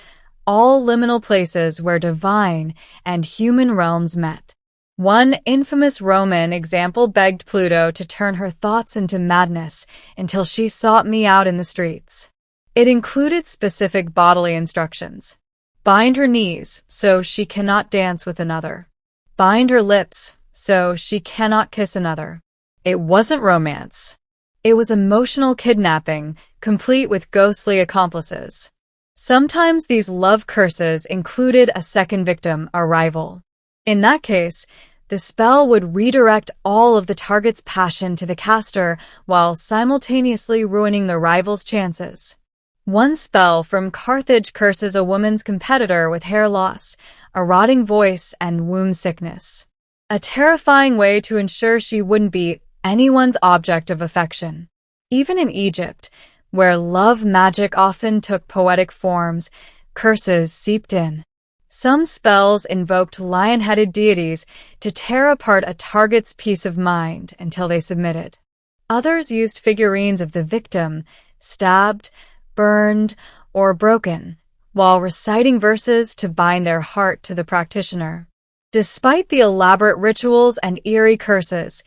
all liminal places where divine and human realms met. One infamous Roman example begged Pluto to turn her thoughts into madness until she sought me out in the streets. It included specific bodily instructions. Bind her knees so she cannot dance with another. Bind her lips so she cannot kiss another. It wasn't romance. It was emotional kidnapping, complete with ghostly accomplices. Sometimes these love curses included a second victim, a rival. In that case, the spell would redirect all of the target's passion to the caster while simultaneously ruining the rival's chances. One spell from Carthage curses a woman's competitor with hair loss, a rotting voice, and womb sickness. A terrifying way to ensure she wouldn't be anyone's object of affection. Even in Egypt, where love magic often took poetic forms, curses seeped in. Some spells invoked lion-headed deities to tear apart a target's peace of mind until they submitted. Others used figurines of the victim, stabbed, burned, or broken, while reciting verses to bind their heart to the practitioner. Despite the elaborate rituals and eerie curses,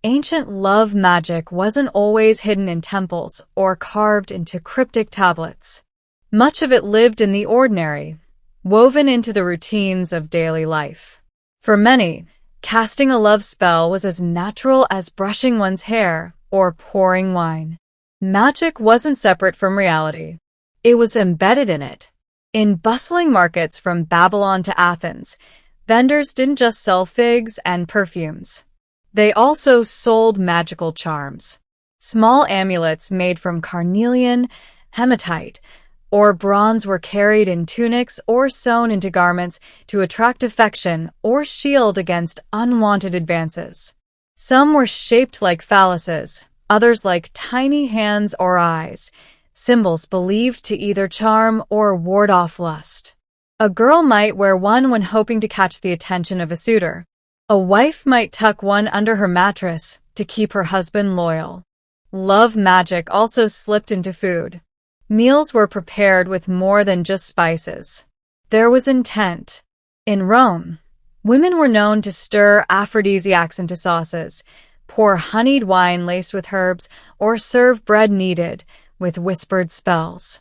ancient love magic wasn't always hidden in temples or carved into cryptic tablets. Much of it lived in the ordinary, woven into the routines of daily life. For many, casting a love spell was as natural as brushing one's hair or pouring wine. Magic wasn't separate from reality. It was embedded in it. In bustling markets from Babylon to Athens, vendors didn't just sell figs and perfumes. They also sold magical charms. Small amulets made from carnelian, hematite, or bronze were carried in tunics or sewn into garments to attract affection or shield against unwanted advances. Some were shaped like phalluses, others like tiny hands or eyes, symbols believed to either charm or ward off lust. A girl might wear one when hoping to catch the attention of a suitor. A wife might tuck one under her mattress to keep her husband loyal. Love magic also slipped into food. Meals were prepared with more than just spices. There was intent. In Rome, women were known to stir aphrodisiacs into sauces, pour honeyed wine laced with herbs, or serve bread kneaded with whispered spells.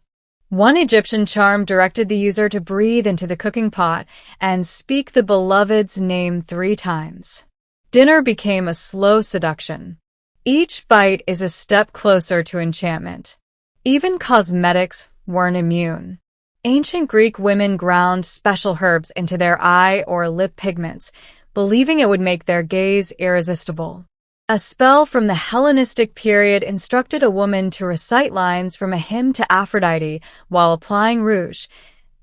One Egyptian charm directed the user to breathe into the cooking pot and speak the beloved's name 3 times. Dinner became a slow seduction. Each bite is a step closer to enchantment. Even cosmetics weren't immune. Ancient Greek women ground special herbs into their eye or lip pigments, believing it would make their gaze irresistible. A spell from the Hellenistic period instructed a woman to recite lines from a hymn to Aphrodite while applying rouge,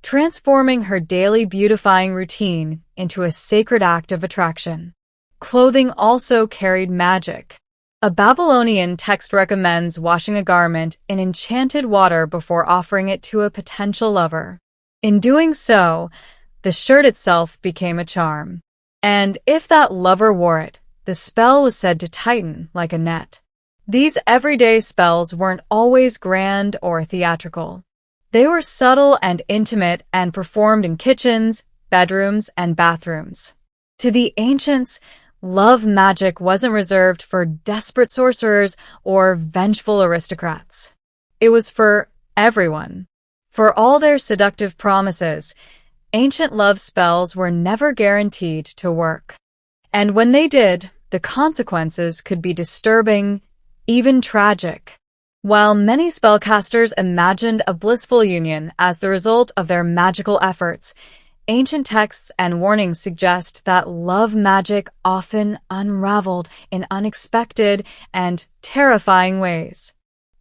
transforming her daily beautifying routine into a sacred act of attraction. Clothing also carried magic. A Babylonian text recommends washing a garment in enchanted water before offering it to a potential lover. In doing so, the shirt itself became a charm. And if that lover wore it, the spell was said to tighten like a net. These everyday spells weren't always grand or theatrical. They were subtle and intimate and performed in kitchens, bedrooms, and bathrooms. To the ancients, love magic wasn't reserved for desperate sorcerers or vengeful aristocrats. It was for everyone. For all their seductive promises, ancient love spells were never guaranteed to work. And when they did, the consequences could be disturbing, even tragic. While many spellcasters imagined a blissful union as the result of their magical efforts, ancient texts and warnings suggest that love magic often unraveled in unexpected and terrifying ways.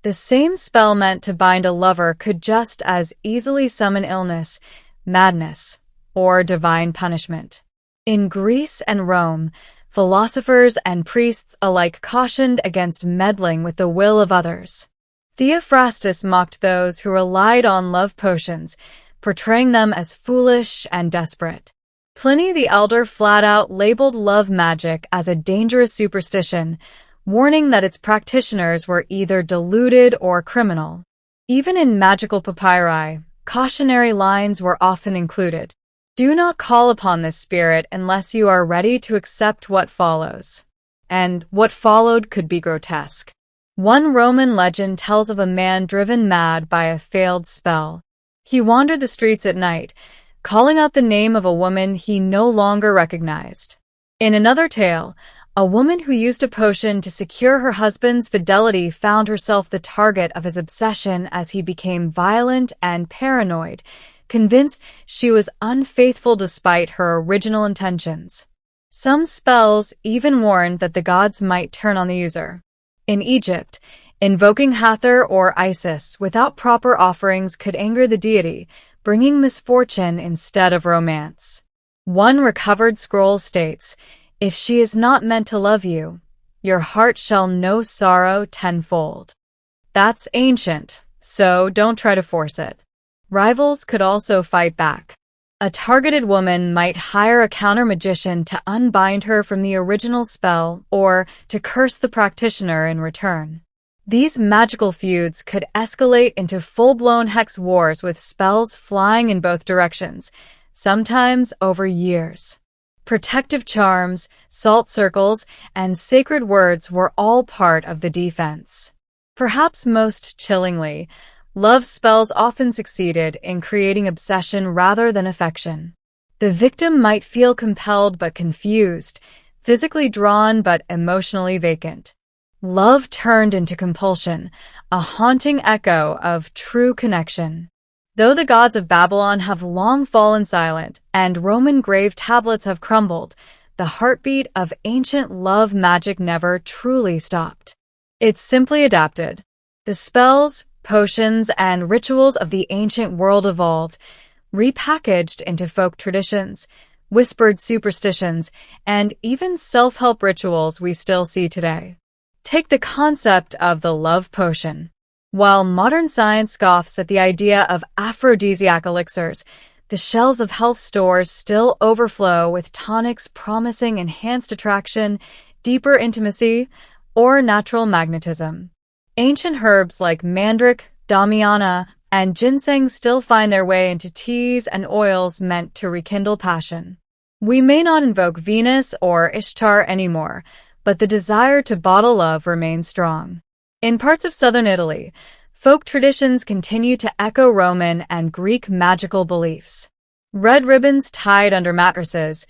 The same spell meant to bind a lover could just as easily summon illness, madness, or divine punishment. In Greece and Rome, philosophers and priests alike cautioned against meddling with the will of others. Theophrastus mocked those who relied on love potions, portraying them as foolish and desperate. Pliny the Elder flat-out labeled love magic as a dangerous superstition, warning that its practitioners were either deluded or criminal. Even in magical papyri, cautionary lines were often included. Do not call upon this spirit unless you are ready to accept what follows. And what followed could be grotesque. One Roman legend tells of a man driven mad by a failed spell. He wandered the streets at night, calling out the name of a woman he no longer recognized. In another tale, a woman who used a potion to secure her husband's fidelity found herself the target of his obsession as he became violent and paranoid, convinced she was unfaithful despite her original intentions. Some spells even warned that the gods might turn on the user. In Egypt, invoking Hathor or Isis without proper offerings could anger the deity, bringing misfortune instead of romance. One recovered scroll states, "If she is not meant to love you, your heart shall know sorrow tenfold." That's ancient, so don't try to force it. Rivals could also fight back. A targeted woman might hire a counter-magician to unbind her from the original spell or to curse the practitioner in return. These magical feuds could escalate into full-blown hex wars with spells flying in both directions, sometimes over years. Protective charms, salt circles, and sacred words were all part of the defense. Perhaps most chillingly, love spells often succeeded in creating obsession rather than affection. The victim might feel compelled but confused, physically drawn but emotionally vacant. Love turned into compulsion, a haunting echo of true connection. Though the gods of Babylon have long fallen silent and Roman grave tablets have crumbled, the heartbeat of ancient love magic never truly stopped. It simply adapted. The spells, potions, and rituals of the ancient world evolved, repackaged into folk traditions, whispered superstitions, and even self-help rituals we still see today. Take the concept of the love potion. While modern science scoffs at the idea of aphrodisiac elixirs, the shelves of health stores still overflow with tonics promising enhanced attraction, deeper intimacy, or natural magnetism. Ancient herbs like mandrake, damiana, and ginseng still find their way into teas and oils meant to rekindle passion. We may not invoke Venus or Ishtar anymore, but the desire to bottle love remains strong. In parts of southern Italy, Folk traditions continue to echo Roman and Greek magical beliefs. Red ribbons tied under mattresses,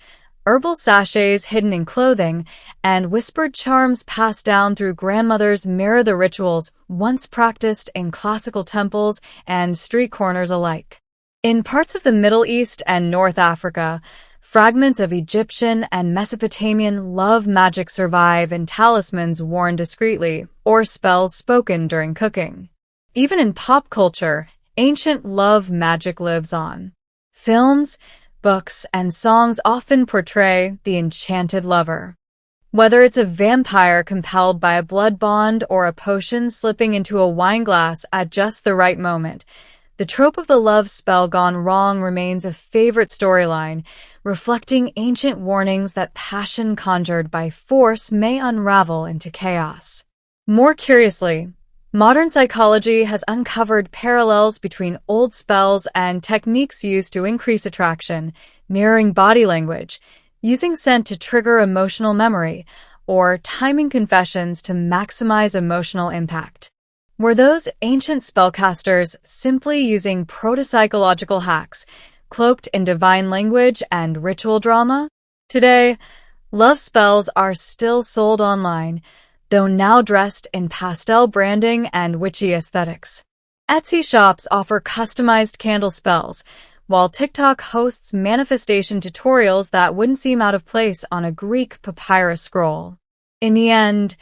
herbal sachets hidden in clothing, and whispered charms passed down through grandmothers mirror the rituals once practiced in classical temples and street corners alike. In parts of the Middle East and North Africa, fragments of Egyptian and Mesopotamian love magic survive in talismans worn discreetly or spells spoken during cooking. Even in pop culture, ancient love magic lives on. Films, books, and songs often portray the enchanted lover. Whether it's a vampire compelled by a blood bond or a potion slipping into a wineglass at just the right moment, the trope of the love spell gone wrong remains a favorite storyline, reflecting ancient warnings that passion conjured by force may unravel into chaos. More curiously, modern psychology has uncovered parallels between old spells and techniques used to increase attraction, mirroring body language, using scent to trigger emotional memory, or timing confessions to maximize emotional impact. Were those ancient spellcasters simply using proto-psychological hacks, cloaked in divine language and ritual drama? Today, love spells are still sold online, though now dressed in pastel branding and witchy aesthetics. Etsy shops offer customized candle spells, while TikTok hosts manifestation tutorials that wouldn't seem out of place on a Greek papyrus scroll. In the end,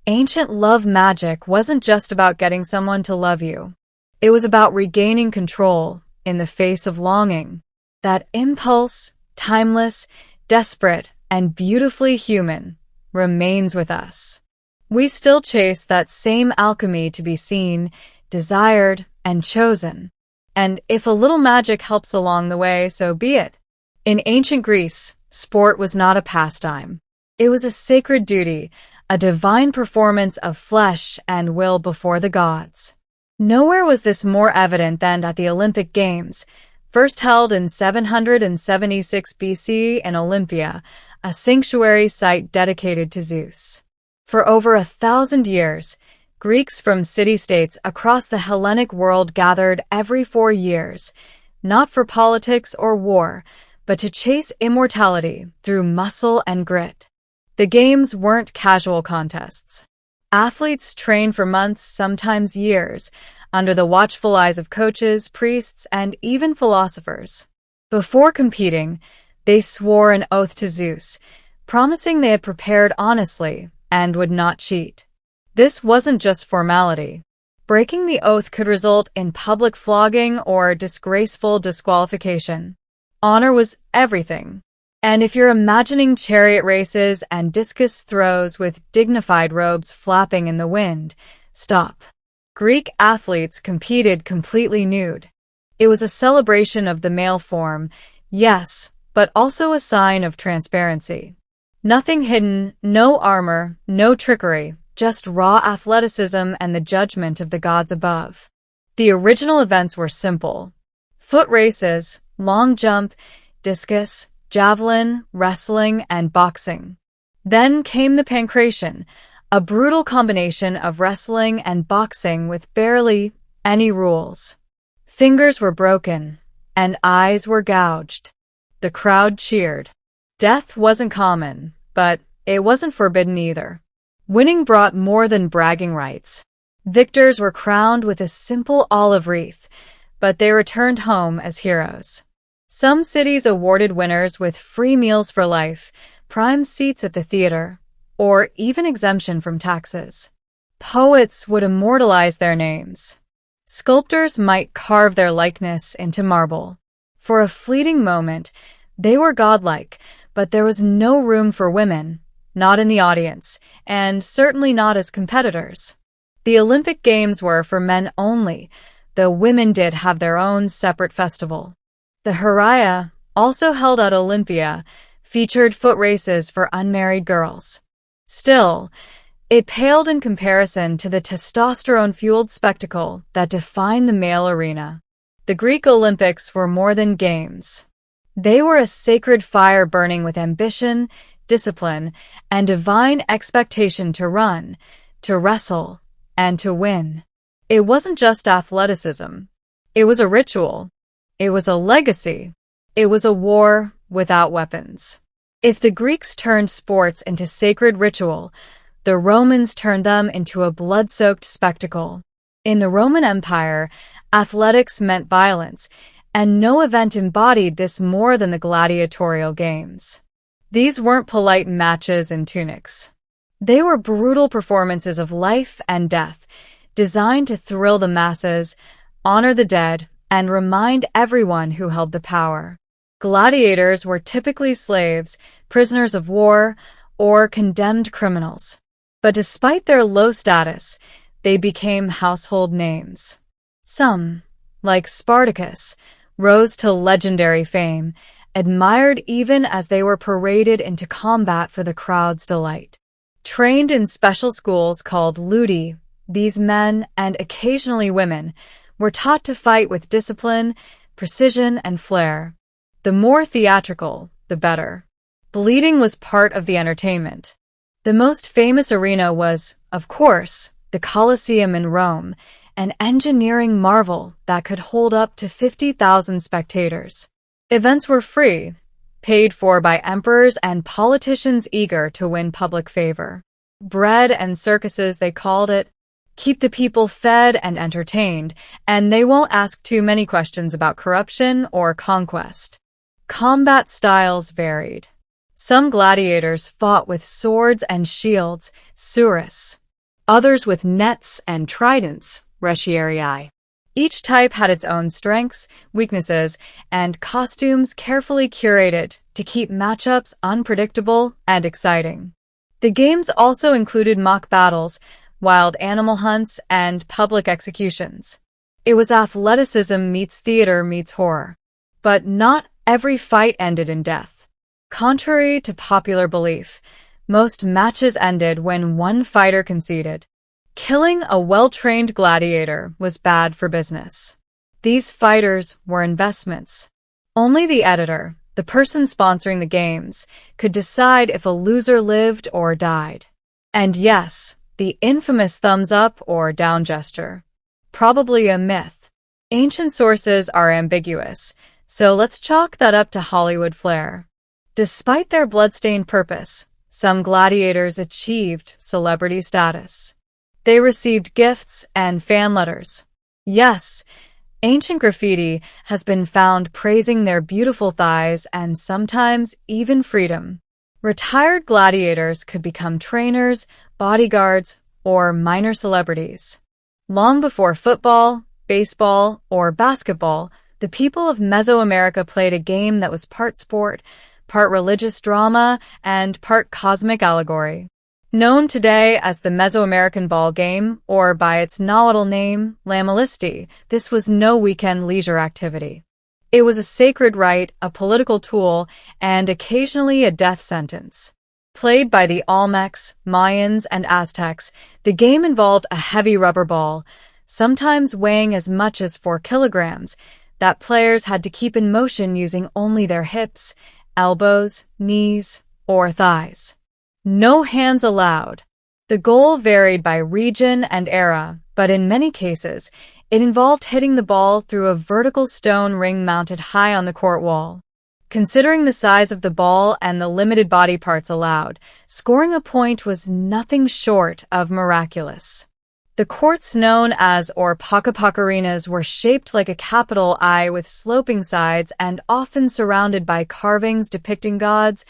ancient love magic wasn't just about getting someone to love you. It was about regaining control in the face of longing. That impulse, timeless, desperate, and beautifully human, remains with us. We still chase that same alchemy to be seen, desired, and chosen. And if a little magic helps along the way, so be it. In ancient Greece, sport was not a pastime. It was a sacred duty, a divine performance of flesh and will before the gods. Nowhere was this more evident than at the Olympic Games, first held in 776 BC in Olympia, a sanctuary site dedicated to Zeus. For over 1,000 years, Greeks from city-states across the Hellenic world gathered every 4 years, not for politics or war, but to chase immortality through muscle and grit. The games weren't casual contests. Athletes trained for months, sometimes years, under the watchful eyes of coaches, priests, and even philosophers. Before competing, they swore an oath to Zeus, promising they had prepared honestly and would not cheat. This wasn't just formality. Breaking the oath could result in public flogging or disgraceful disqualification. Honor was everything. And if you're imagining chariot races and discus throws with dignified robes flapping in the wind, stop. Greek athletes competed completely nude. It was a celebration of the male form, yes, but also a sign of transparency. Nothing hidden, no armor, no trickery, just raw athleticism and the judgment of the gods above. The original events were simple. Foot races, long jump, discus, javelin, wrestling, and boxing. Then came the pancration, a brutal combination of wrestling and boxing with barely any rules. Fingers were broken, and eyes were gouged. The crowd cheered. Death wasn't common, but it wasn't forbidden either. Winning brought more than bragging rights. Victors were crowned with a simple olive wreath, but they returned home as heroes. Some cities awarded winners with free meals for life, prime seats at the theater, or even exemption from taxes. Poets would immortalize their names. Sculptors might carve their likeness into marble. For a fleeting moment, they were godlike, but there was no room for women, not in the audience, and certainly not as competitors. The Olympic Games were for men only, though women did have their own separate festival. The Heraia, also held at Olympia, featured foot races for unmarried girls. Still, it paled in comparison to the testosterone-fueled spectacle that defined the male arena. The Greek Olympics were more than games. They were a sacred fire burning with ambition, discipline, and divine expectation to run, to wrestle, and to win. It wasn't just athleticism. It was a ritual. It was a legacy. It was a war without weapons. If the Greeks turned sports into sacred ritual, the Romans turned them into a blood-soaked spectacle. In the Roman Empire, athletics meant violence, and no event embodied this more than the gladiatorial games. These weren't polite matches in tunics. They were brutal performances of life and death, designed to thrill the masses, honor the dead, and remind everyone who held the power. Gladiators were typically slaves, prisoners of war, or condemned criminals. But despite their low status, they became household names. Some, like Spartacus, rose to legendary fame, admired even as they were paraded into combat for the crowd's delight. Trained in special schools called ludi, these men, and occasionally women, were taught to fight with discipline, precision, and flair. The more theatrical, the better. Bleeding was part of the entertainment. The most famous arena was, of course, the Colosseum in Rome, an engineering marvel that could hold up to 50,000 spectators. Events were free, paid for by emperors and politicians eager to win public favor. Bread and circuses, they called it. Keep the people fed and entertained, and they won't ask too many questions about corruption or conquest. Combat styles varied. Some gladiators fought with swords and shields, suris. Others with nets and tridents, retiarii. Each type had its own strengths, weaknesses, and costumes carefully curated to keep matchups unpredictable and exciting. The games also included mock battles, wild animal hunts, and public executions. It was athleticism meets theater meets horror. But not every fight ended in death. Contrary to popular belief, most matches ended when one fighter conceded. Killing a well-trained gladiator was bad for business. These fighters were investments. Only the editor, the person sponsoring the games, could decide if a loser lived or died. And yes, the infamous thumbs up or down gesture. Probably a myth. Ancient sources are ambiguous, so let's chalk that up to Hollywood flair. Despite their bloodstained purpose, some gladiators achieved celebrity status. They received gifts and fan letters. Yes, ancient graffiti has been found praising their beautiful thighs and sometimes even freedom. Retired gladiators could become trainers, bodyguards, or minor celebrities. Long before football, baseball, or basketball, the people of Mesoamerica played a game that was part sport, part religious drama, and part cosmic allegory. Known today as the Mesoamerican ball game, or by its nahuatl name, Lamalisti, this was no weekend leisure activity. It was a sacred rite, a political tool, and occasionally a death sentence. Played by the Olmecs, Mayans, and Aztecs, the game involved a heavy rubber ball, sometimes weighing as much as 4 kilograms, that players had to keep in motion using only their hips, elbows, knees, or thighs. No hands allowed. The goal varied by region and era, but in many cases, it involved hitting the ball through a vertical stone ring mounted high on the court wall. Considering the size of the ball and the limited body parts allowed, scoring a point was nothing short of miraculous. The courts known as or pakapakarinas were shaped like a capital I with sloping sides and often surrounded by carvings depicting gods,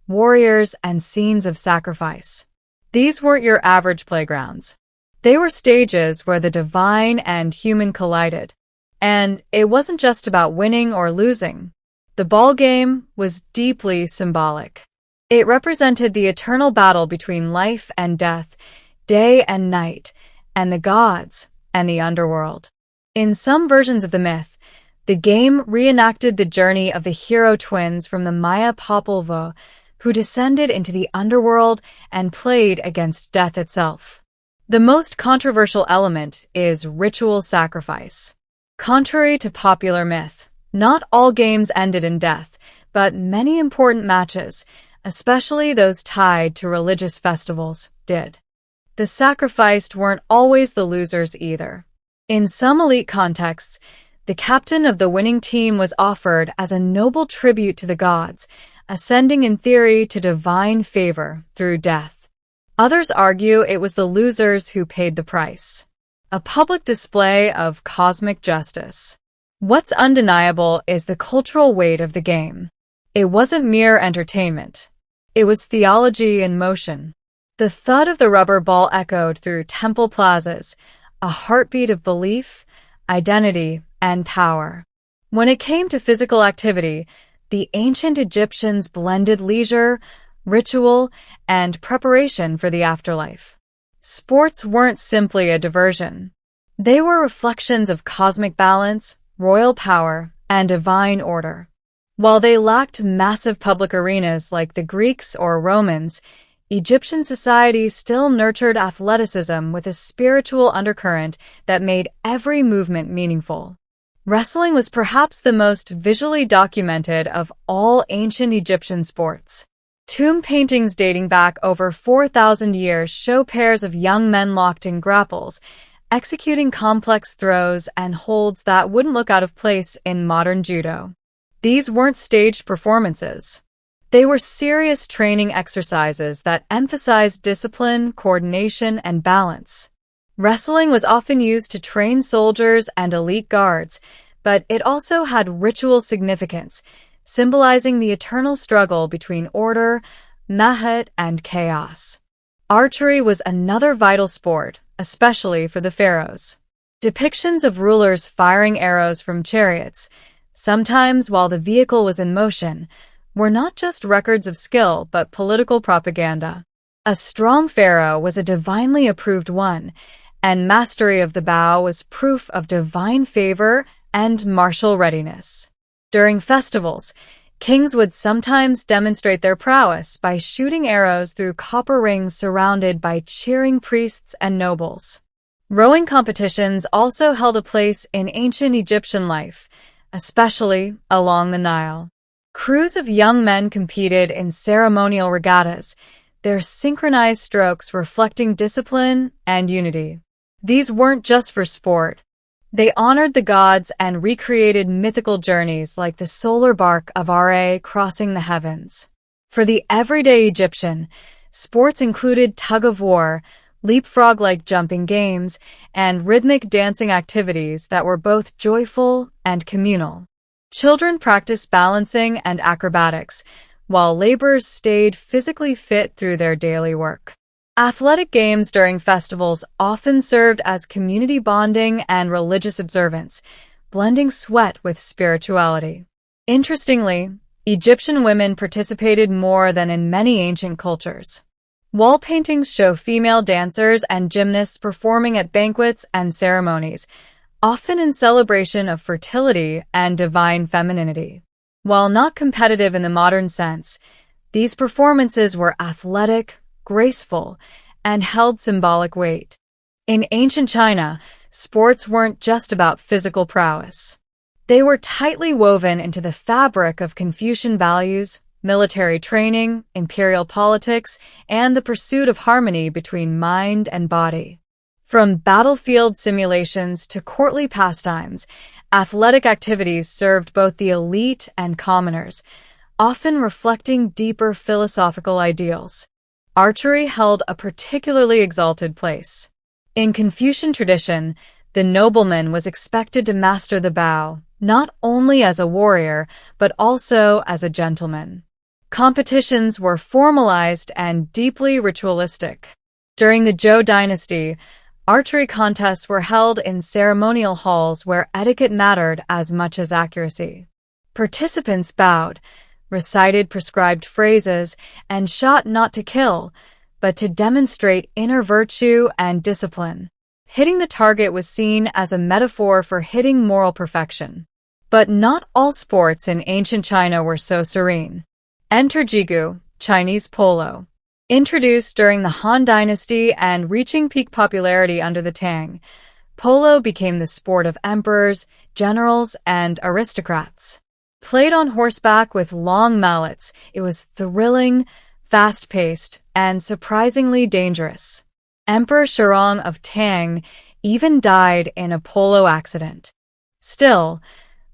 warriors, and scenes of sacrifice. These weren't your average playgrounds. They were stages where the divine and human collided. And it wasn't just about winning or losing. The ball game was deeply symbolic. It represented the eternal battle between life and death, day and night, and the gods and the underworld. In some versions of the myth, the game reenacted the journey of the hero twins from the Maya Popolvuh, who descended into the underworld and played against death itself. The most controversial element is ritual sacrifice. Contrary to popular myth, not all games ended in death, but many important matches, especially those tied to religious festivals, did. The sacrificed weren't always the losers either. In some elite contexts, the captain of the winning team was offered as a noble tribute to the gods, ascending in theory to divine favor through death. Others argue it was the losers who paid the price. A public display of cosmic justice. What's undeniable is the cultural weight of the game. It wasn't mere entertainment. It was theology in motion. The thud of the rubber ball echoed through temple plazas, a heartbeat of belief, identity, and power. When it came to physical activity, the ancient Egyptians blended leisure, ritual, and preparation for the afterlife. Sports weren't simply a diversion. They were reflections of cosmic balance, royal power, and divine order. While they lacked massive public arenas like the Greeks or Romans, Egyptian society still nurtured athleticism with a spiritual undercurrent that made every movement meaningful. Wrestling was perhaps the most visually documented of all ancient Egyptian sports. Tomb paintings dating back over 4,000 years show pairs of young men locked in grapples, executing complex throws and holds that wouldn't look out of place in modern judo. These weren't staged performances. They were serious training exercises that emphasized discipline, coordination, and balance. Wrestling was often used to train soldiers and elite guards, but it also had ritual significance, symbolizing the eternal struggle between order, Mahat, and chaos. Archery was another vital sport, especially for the pharaohs. Depictions of rulers firing arrows from chariots, sometimes while the vehicle was in motion, were not just records of skill but political propaganda. A strong pharaoh was a divinely approved one, and mastery of the bow was proof of divine favor and martial readiness. During festivals, kings would sometimes demonstrate their prowess by shooting arrows through copper rings surrounded by cheering priests and nobles. Rowing competitions also held a place in ancient Egyptian life, especially along the Nile. Crews of young men competed in ceremonial regattas, their synchronized strokes reflecting discipline and unity. These weren't just for sport. They honored the gods and recreated mythical journeys like the solar bark of Ra crossing the heavens. For the everyday Egyptian, sports included tug-of-war, leapfrog-like jumping games, and rhythmic dancing activities that were both joyful and communal. Children practiced balancing and acrobatics, while laborers stayed physically fit through their daily work. Athletic games during festivals often served as community bonding and religious observance, blending sweat with spirituality. Interestingly, Egyptian women participated more than in many ancient cultures. Wall paintings show female dancers and gymnasts performing at banquets and ceremonies, often in celebration of fertility and divine femininity. While not competitive in the modern sense, these performances were athletic, graceful, and held symbolic weight. In ancient China, sports weren't just about physical prowess. They were tightly woven into the fabric of Confucian values, military training, imperial politics, and the pursuit of harmony between mind and body. From battlefield simulations to courtly pastimes, athletic activities served both the elite and commoners, often reflecting deeper philosophical ideals. Archery held a particularly exalted place. In Confucian tradition, the nobleman was expected to master the bow, not only as a warrior, but also as a gentleman. Competitions were formalized and deeply ritualistic. During the Zhou dynasty, archery contests were held in ceremonial halls where etiquette mattered as much as accuracy. Participants bowed, recited prescribed phrases, and shot not to kill, but to demonstrate inner virtue and discipline. Hitting the target was seen as a metaphor for hitting moral perfection. But not all sports in ancient China were so serene. Enter jigu, Chinese polo. Introduced during the Han Dynasty and reaching peak popularity under the Tang, polo became the sport of emperors, generals, and aristocrats. Played on horseback with long mallets, it was thrilling, fast-paced, and surprisingly dangerous. Emperor Shirong of Tang even died in a polo accident. Still,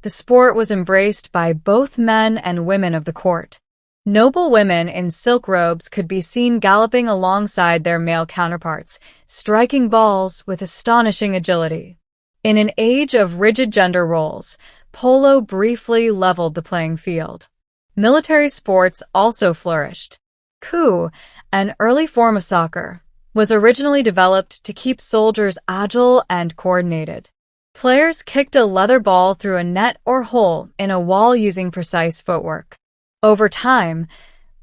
the sport was embraced by both men and women of the court. Noble women in silk robes could be seen galloping alongside their male counterparts, striking balls with astonishing agility. In an age of rigid gender roles, polo briefly leveled the playing field. Military sports also flourished. Coup, an early form of soccer, was originally developed to keep soldiers agile and coordinated. Players kicked a leather ball through a net or hole in a wall using precise footwork. Over time,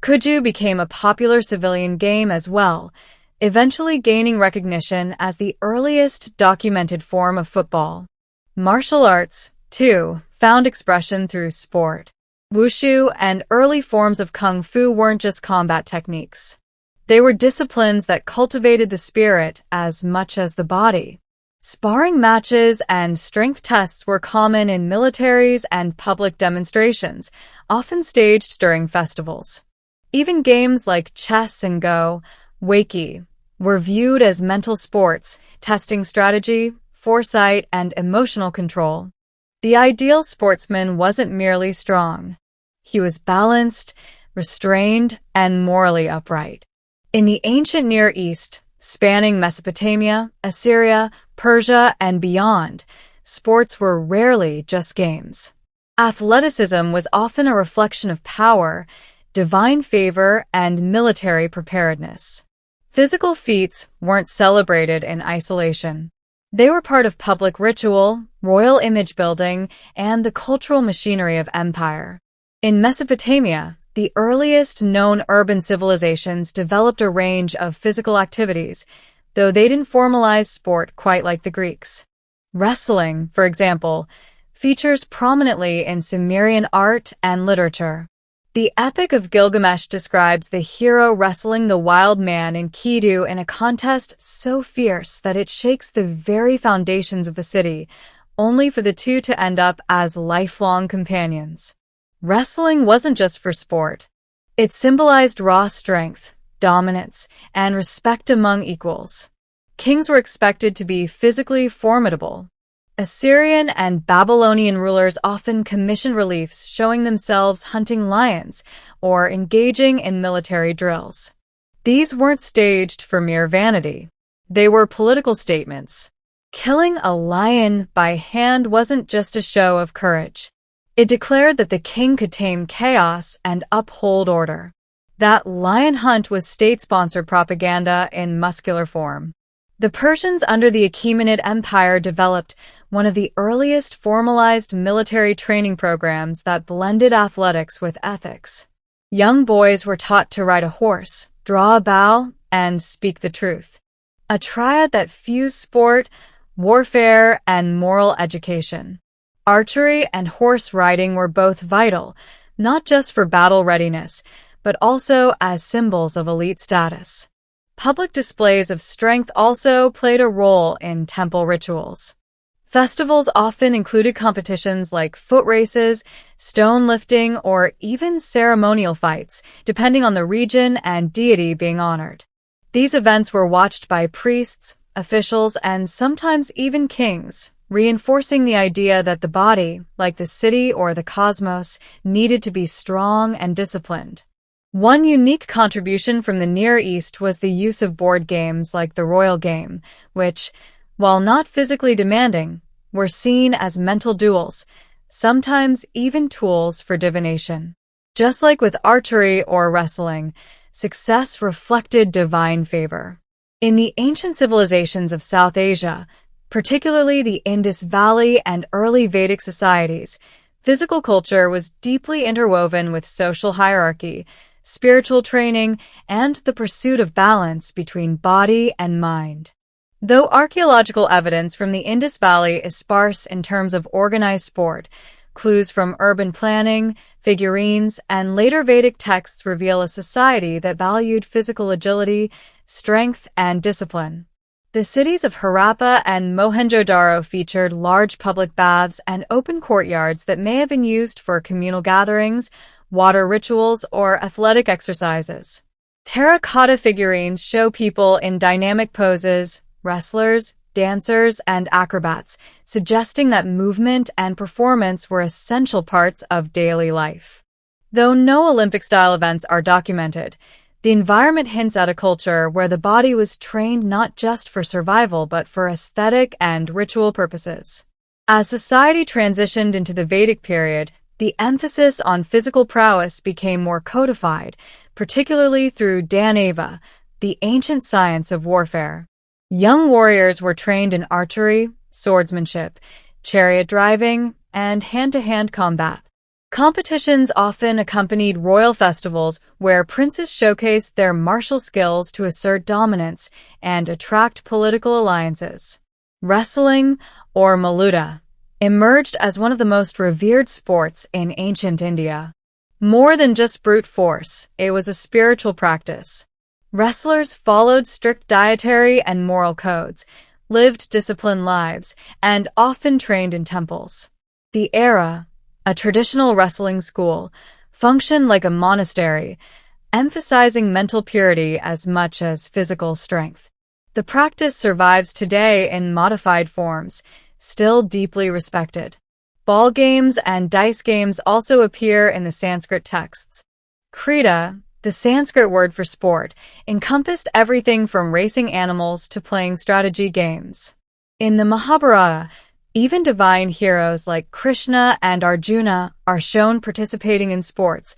Kuju became a popular civilian game as well, eventually gaining recognition as the earliest documented form of football. Martial arts, too, found expression through sport. Wushu and early forms of kung fu weren't just combat techniques. They were disciplines that cultivated the spirit as much as the body. Sparring matches and strength tests were common in militaries and public demonstrations, often staged during festivals. Even games like chess and Go, Wakey, were viewed as mental sports, testing strategy, foresight, and emotional control. The ideal sportsman wasn't merely strong. He was balanced, restrained, and morally upright. In the ancient Near East, spanning Mesopotamia, Assyria, Persia, and beyond, sports were rarely just games. Athleticism was often a reflection of power, divine favor, and military preparedness. Physical feats weren't celebrated in isolation. They were part of public ritual, royal image building, and the cultural machinery of empire. In Mesopotamia, the earliest known urban civilizations developed a range of physical activities, though they didn't formalize sport quite like the Greeks. Wrestling, for example, features prominently in Sumerian art and literature. The Epic of Gilgamesh describes the hero wrestling the wild man in Kedu in a contest so fierce that it shakes the very foundations of the city, only for the two to end up as lifelong companions. Wrestling wasn't just for sport. It symbolized raw strength, dominance, and respect among equals. Kings were expected to be physically formidable. Assyrian and Babylonian rulers often commissioned reliefs showing themselves hunting lions or engaging in military drills. These weren't staged for mere vanity. They were political statements. Killing a lion by hand wasn't just a show of courage. It declared that the king could tame chaos and uphold order. That lion hunt was state-sponsored propaganda in muscular form. The Persians under the Achaemenid Empire developed one of the earliest formalized military training programs that blended athletics with ethics. Young boys were taught to ride a horse, draw a bow, and speak the truth. A triad that fused sport, warfare, and moral education. Archery and horse riding were both vital, not just for battle readiness, but also as symbols of elite status. Public displays of strength also played a role in temple rituals. Festivals often included competitions like foot races, stone lifting, or even ceremonial fights, depending on the region and deity being honored. These events were watched by priests, officials, and sometimes even kings, reinforcing the idea that the body, like the city or the cosmos, needed to be strong and disciplined. One unique contribution from the Near East was the use of board games like the royal game, which, while not physically demanding, were seen as mental duels, sometimes even tools for divination. Just like with archery or wrestling, success reflected divine favor. In the ancient civilizations of South Asia, particularly the Indus Valley and early Vedic societies, physical culture was deeply interwoven with social hierarchy, spiritual training, and the pursuit of balance between body and mind. Though archaeological evidence from the Indus Valley is sparse in terms of organized sport, clues from urban planning, figurines, and later Vedic texts reveal a society that valued physical agility, strength, and discipline. The cities of Harappa and Mohenjo-daro featured large public baths and open courtyards that may have been used for communal gatherings, water rituals, or athletic exercises. Terracotta figurines show people in dynamic poses, wrestlers, dancers, and acrobats, suggesting that movement and performance were essential parts of daily life. Though no Olympic-style events are documented, the environment hints at a culture where the body was trained not just for survival but for aesthetic and ritual purposes. As society transitioned into the Vedic period, the emphasis on physical prowess became more codified, particularly through Dhanava, the ancient science of warfare. Young warriors were trained in archery, swordsmanship, chariot driving, and hand-to-hand combat. Competitions often accompanied royal festivals where princes showcased their martial skills to assert dominance and attract political alliances. Wrestling, or Maluta, emerged as one of the most revered sports in ancient India. More than just brute force, it was a spiritual practice. Wrestlers followed strict dietary and moral codes, lived disciplined lives, and often trained in temples. The era, a traditional wrestling school, functioned like a monastery, emphasizing mental purity as much as physical strength. The practice survives today in modified forms, still deeply respected. Ball games and dice games also appear in the Sanskrit texts. Krida, the Sanskrit word for sport, encompassed everything from racing animals to playing strategy games. In the Mahabharata, even divine heroes like Krishna and Arjuna are shown participating in sports,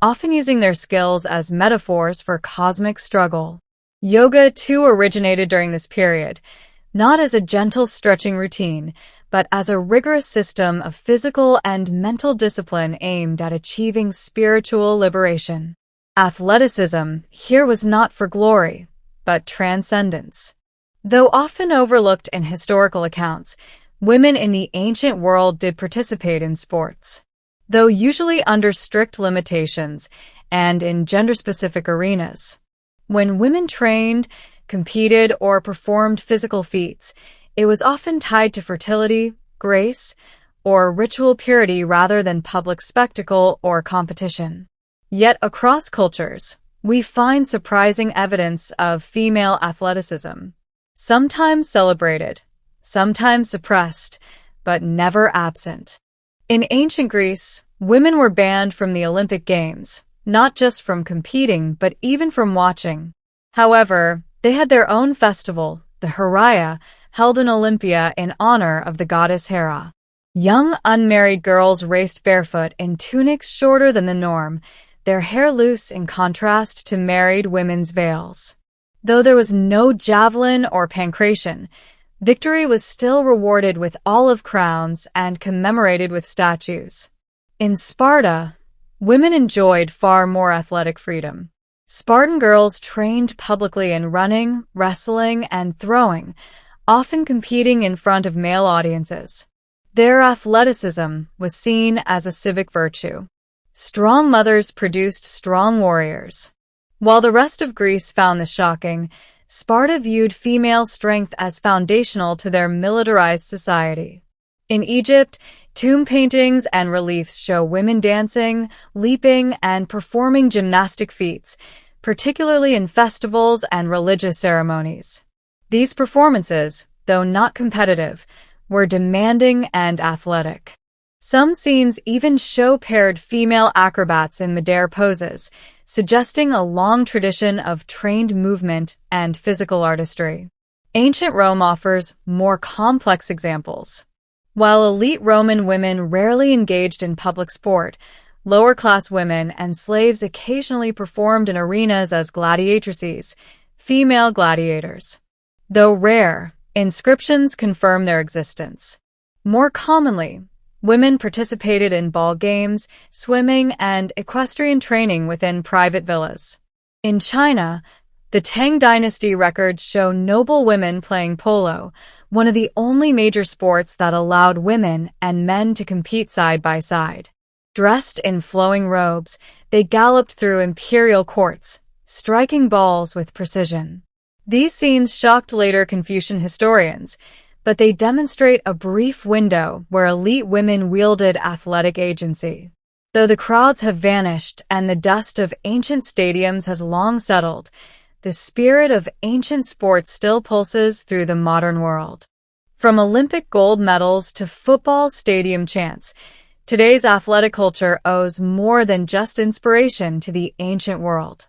often using their skills as metaphors for cosmic struggle. Yoga, too, originated during this period, not as a gentle stretching routine, but as a rigorous system of physical and mental discipline aimed at achieving spiritual liberation. Athleticism here was not for glory, but transcendence. Though often overlooked in historical accounts, women in the ancient world did participate in sports. Though usually under strict limitations and in gender-specific arenas. When women trained, competed, or performed physical feats, it was often tied to fertility, grace, or ritual purity rather than public spectacle or competition. Yet across cultures, we find surprising evidence of female athleticism, sometimes celebrated, sometimes suppressed, but never absent. In ancient Greece, women were banned from the Olympic Games, not just from competing, but even from watching. However, they had their own festival, the Heraia, held in Olympia in honor of the goddess Hera. Young unmarried girls raced barefoot in tunics shorter than the norm, their hair loose in contrast to married women's veils. Though there was no javelin or pancration, victory was still rewarded with olive crowns and commemorated with statues. In Sparta, women enjoyed far more athletic freedom. Spartan girls trained publicly in running, wrestling, and throwing, often competing in front of male audiences. Their athleticism was seen as a civic virtue. Strong mothers produced strong warriors. While the rest of Greece found this shocking, Sparta viewed female strength as foundational to their militarized society. In Egypt, tomb paintings and reliefs show women dancing, leaping, and performing gymnastic feats, particularly in festivals and religious ceremonies. These performances, though not competitive, were demanding and athletic. Some scenes even show paired female acrobats in midair poses, suggesting a long tradition of trained movement and physical artistry. Ancient Rome offers more complex examples. While elite Roman women rarely engaged in public sport, lower-class women and slaves occasionally performed in arenas as gladiatrices, female gladiators. Though rare, inscriptions confirm their existence. More commonly, women participated in ball games, swimming, and equestrian training within private villas. In China, the Tang Dynasty records show noble women playing polo, one of the only major sports that allowed women and men to compete side by side. Dressed in flowing robes, they galloped through imperial courts, striking balls with precision. These scenes shocked later Confucian historians, but they demonstrate a brief window where elite women wielded athletic agency. Though the crowds have vanished and the dust of ancient stadiums has long settled, the spirit of ancient sports still pulses through the modern world. From Olympic gold medals to football stadium chants, today's athletic culture owes more than just inspiration to the ancient world.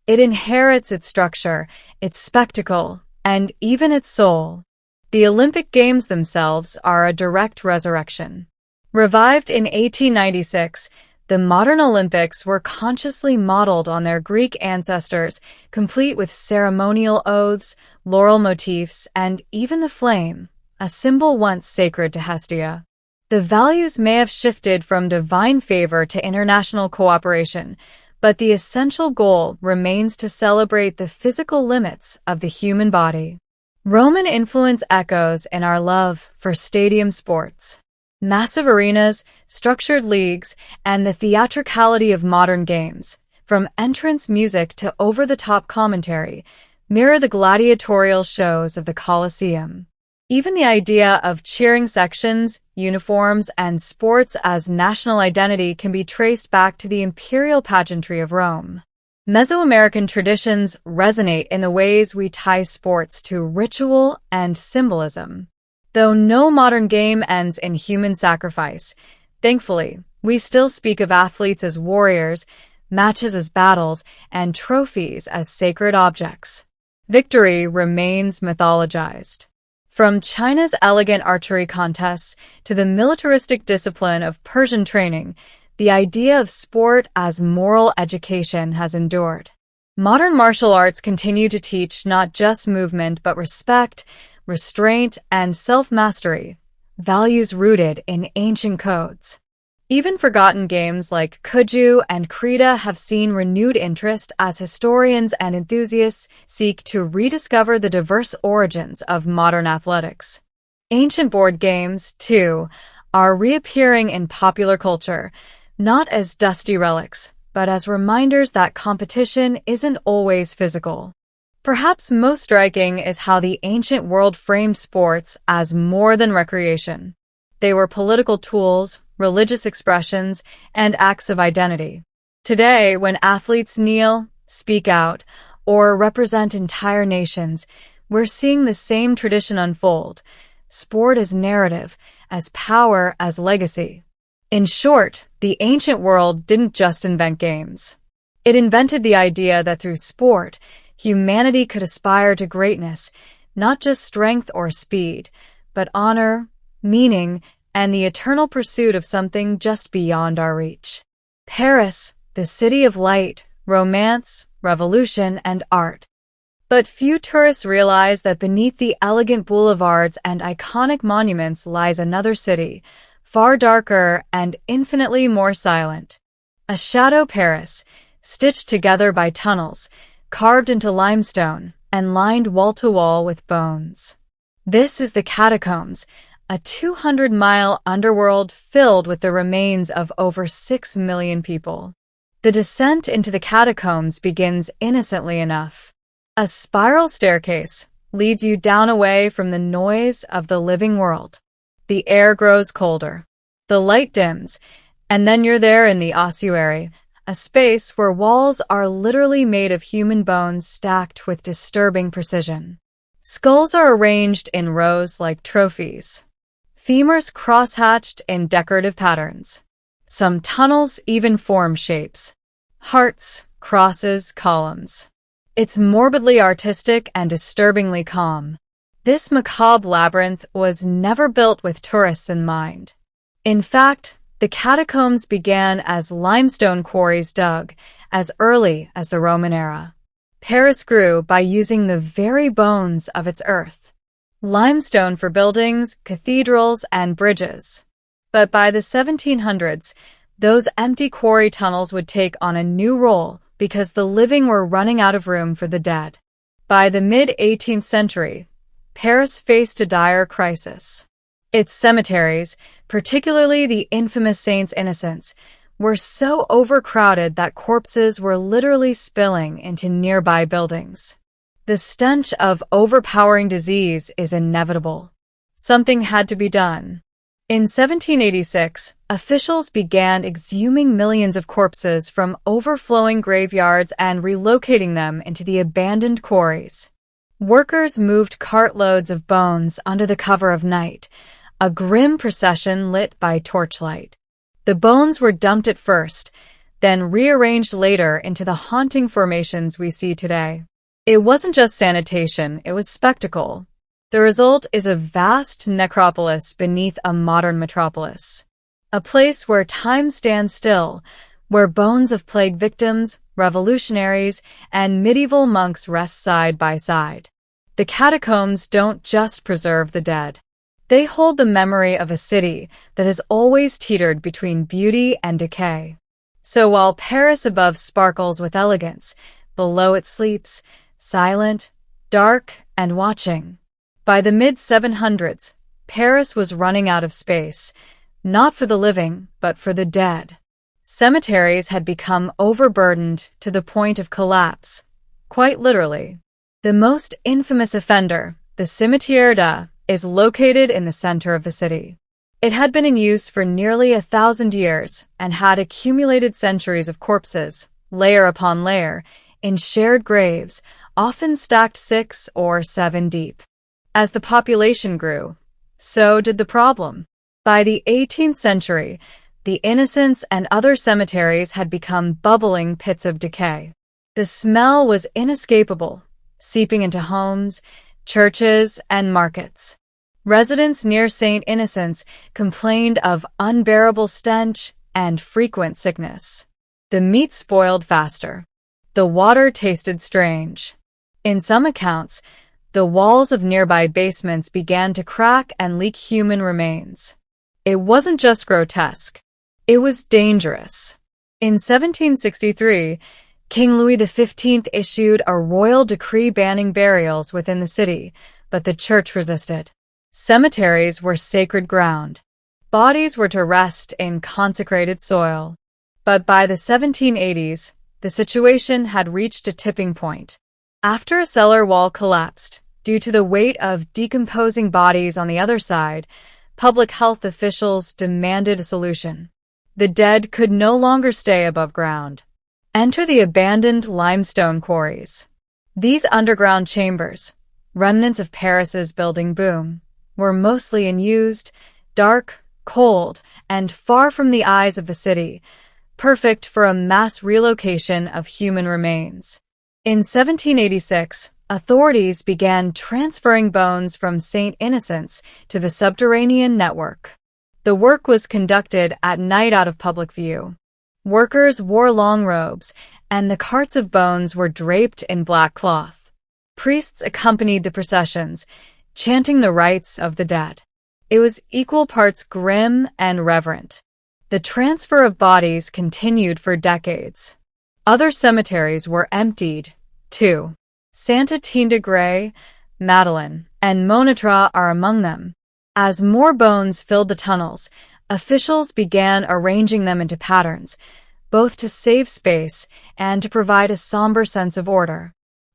It inherits its structure, its spectacle, and even its soul. The Olympic Games themselves are a direct resurrection. Revived in 1896, the modern Olympics were consciously modeled on their Greek ancestors, complete with ceremonial oaths, laurel motifs, and even the flame, a symbol once sacred to Hestia. The values may have shifted from divine favor to international cooperation, but the essential goal remains to celebrate the physical limits of the human body. Roman influence echoes in our love for stadium sports. Massive arenas, structured leagues, and the theatricality of modern games, from entrance music to over-the-top commentary, mirror the gladiatorial shows of the Colosseum. Even the idea of cheering sections, uniforms, and sports as national identity can be traced back to the imperial pageantry of Rome. Mesoamerican traditions resonate in the ways we tie sports to ritual and symbolism. Though no modern game ends in human sacrifice, thankfully, we still speak of athletes as warriors, matches as battles, and trophies as sacred objects. Victory remains mythologized. From China's elegant archery contests to the militaristic discipline of Persian training, the idea of sport as moral education has endured. Modern martial arts continue to teach not just movement but respect, restraint, and self-mastery, values rooted in ancient codes. Even forgotten games like Kuju and Krita have seen renewed interest as historians and enthusiasts seek to rediscover the diverse origins of modern athletics. Ancient board games, too, are reappearing in popular culture, not as dusty relics, but as reminders that competition isn't always physical. Perhaps most striking is how the ancient world framed sports as more than recreation. They were political tools, religious expressions, and acts of identity. Today, when athletes kneel, speak out, or represent entire nations, we're seeing the same tradition unfold. Sport as narrative, as power, as legacy. In short, the ancient world didn't just invent games. It invented the idea that through sport, humanity could aspire to greatness, not just strength or speed, but honor, meaning, and the eternal pursuit of something just beyond our reach. Paris, the city of light, romance, revolution, and art. But few tourists realize that beneath the elegant boulevards and iconic monuments lies another city, far darker and infinitely more silent. A shadow Paris, stitched together by tunnels, carved into limestone, and lined wall-to-wall with bones. This is the Catacombs, a 200-mile underworld filled with the remains of over 6 million people. The descent into the catacombs begins innocently enough. A spiral staircase leads you down away from the noise of the living world. The air grows colder. The light dims, and then you're there in the ossuary, a space where walls are literally made of human bones stacked with disturbing precision. Skulls are arranged in rows like trophies. Femurs cross-hatched in decorative patterns. Some tunnels even form shapes. Hearts, crosses, columns. It's morbidly artistic and disturbingly calm. This macabre labyrinth was never built with tourists in mind. In fact, the catacombs began as limestone quarries dug as early as the Roman era. Paris grew by using the very bones of its earth. Limestone for buildings, cathedrals, and bridges. But by the 1700s, those empty quarry tunnels would take on a new role because the living were running out of room for the dead. By the mid-18th century, Paris faced a dire crisis. Its cemeteries, particularly the infamous Saints' Innocents, were so overcrowded that corpses were literally spilling into nearby buildings. The stench of overpowering disease is inevitable. Something had to be done. In 1786, officials began exhuming millions of corpses from overflowing graveyards and relocating them into the abandoned quarries. Workers moved cartloads of bones under the cover of night, a grim procession lit by torchlight. The bones were dumped at first, then rearranged later into the haunting formations we see today. It wasn't just sanitation, it was spectacle. The result is a vast necropolis beneath a modern metropolis. A place where time stands still, where bones of plague victims, revolutionaries, and medieval monks rest side by side. The catacombs don't just preserve the dead. They hold the memory of a city that has always teetered between beauty and decay. So while Paris above sparkles with elegance, below it sleeps, silent, dark, and watching. By the mid-700s, Paris was running out of space, not for the living, but for the dead. Cemeteries had become overburdened to the point of collapse, quite literally. The most infamous offender, the Cimetière d'Ars, is located in the center of the city. It had been in use for nearly 1,000 years and had accumulated centuries of corpses, layer upon layer, in shared graves, often stacked 6 or 7 deep. As the population grew, so did the problem. By the 18th century, the Innocents and other cemeteries had become bubbling pits of decay. The smell was inescapable, seeping into homes, churches, and markets. Residents near St. Innocents complained of unbearable stench and frequent sickness. The meat spoiled faster. The water tasted strange. In some accounts, the walls of nearby basements began to crack and leak human remains. It wasn't just grotesque. It was dangerous. In 1763, King Louis XV issued a royal decree banning burials within the city, but the church resisted. Cemeteries were sacred ground. Bodies were to rest in consecrated soil. But by the 1780s, the situation had reached a tipping point. After a cellar wall collapsed, due to the weight of decomposing bodies on the other side, public health officials demanded a solution. The dead could no longer stay above ground. Enter the abandoned limestone quarries. These underground chambers, remnants of Paris's building boom, were mostly unused, dark, cold, and far from the eyes of the city, perfect for a mass relocation of human remains. In 1786, authorities began transferring bones from St. Innocents to the subterranean network. The work was conducted at night out of public view. Workers wore long robes, and the carts of bones were draped in black cloth. Priests accompanied the processions, chanting the rites of the dead. It was equal parts grim and reverent. The transfer of bodies continued for decades. Other cemeteries were emptied, too. Sainte-Tine-de-Grès, Madeleine, and Montmartre are among them. As more bones filled the tunnels, officials began arranging them into patterns, both to save space and to provide a somber sense of order.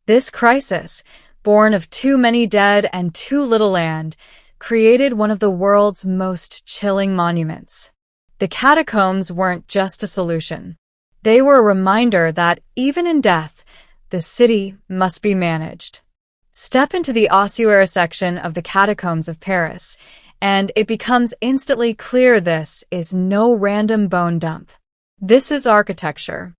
This crisis, born of too many dead and too little land, created one of the world's most chilling monuments. The catacombs weren't just a solution. They were a reminder that, even in death, the city must be managed. Step into the ossuary section of the catacombs of Paris, and it becomes instantly clear this is no random bone dump. This is architecture.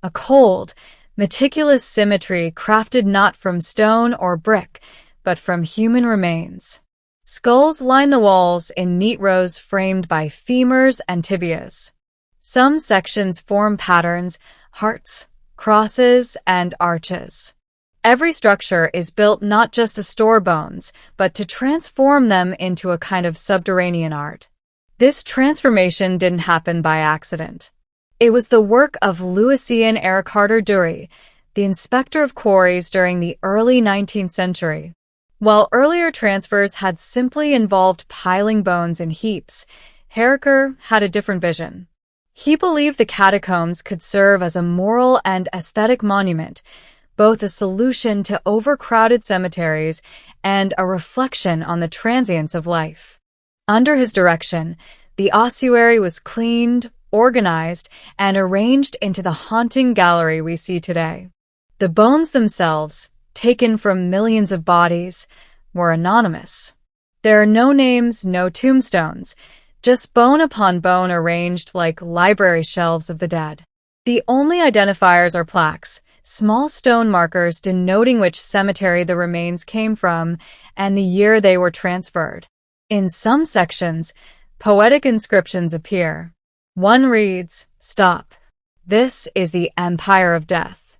A cold, meticulous symmetry crafted not from stone or brick, but from human remains. Skulls line the walls in neat rows framed by femurs and tibias. Some sections form patterns, hearts, crosses, and arches. Every structure is built not just to store bones, but to transform them into a kind of subterranean art. This transformation didn't happen by accident. It was the work of Lucien Carter-Dury, the inspector of quarries during the early 19th century. While earlier transfers had simply involved piling bones in heaps, Carter had a different vision. He believed the catacombs could serve as a moral and aesthetic monument, both a solution to overcrowded cemeteries and a reflection on the transience of life. Under his direction, the ossuary was cleaned, organized, and arranged into the haunting gallery we see today. The bones themselves, taken from millions of bodies, were anonymous. There are no names, no tombstones, just bone upon bone arranged like library shelves of the dead. The only identifiers are plaques, small stone markers denoting which cemetery the remains came from and the year they were transferred. In some sections, poetic inscriptions appear. One reads, "Stop. This is the Empire of Death."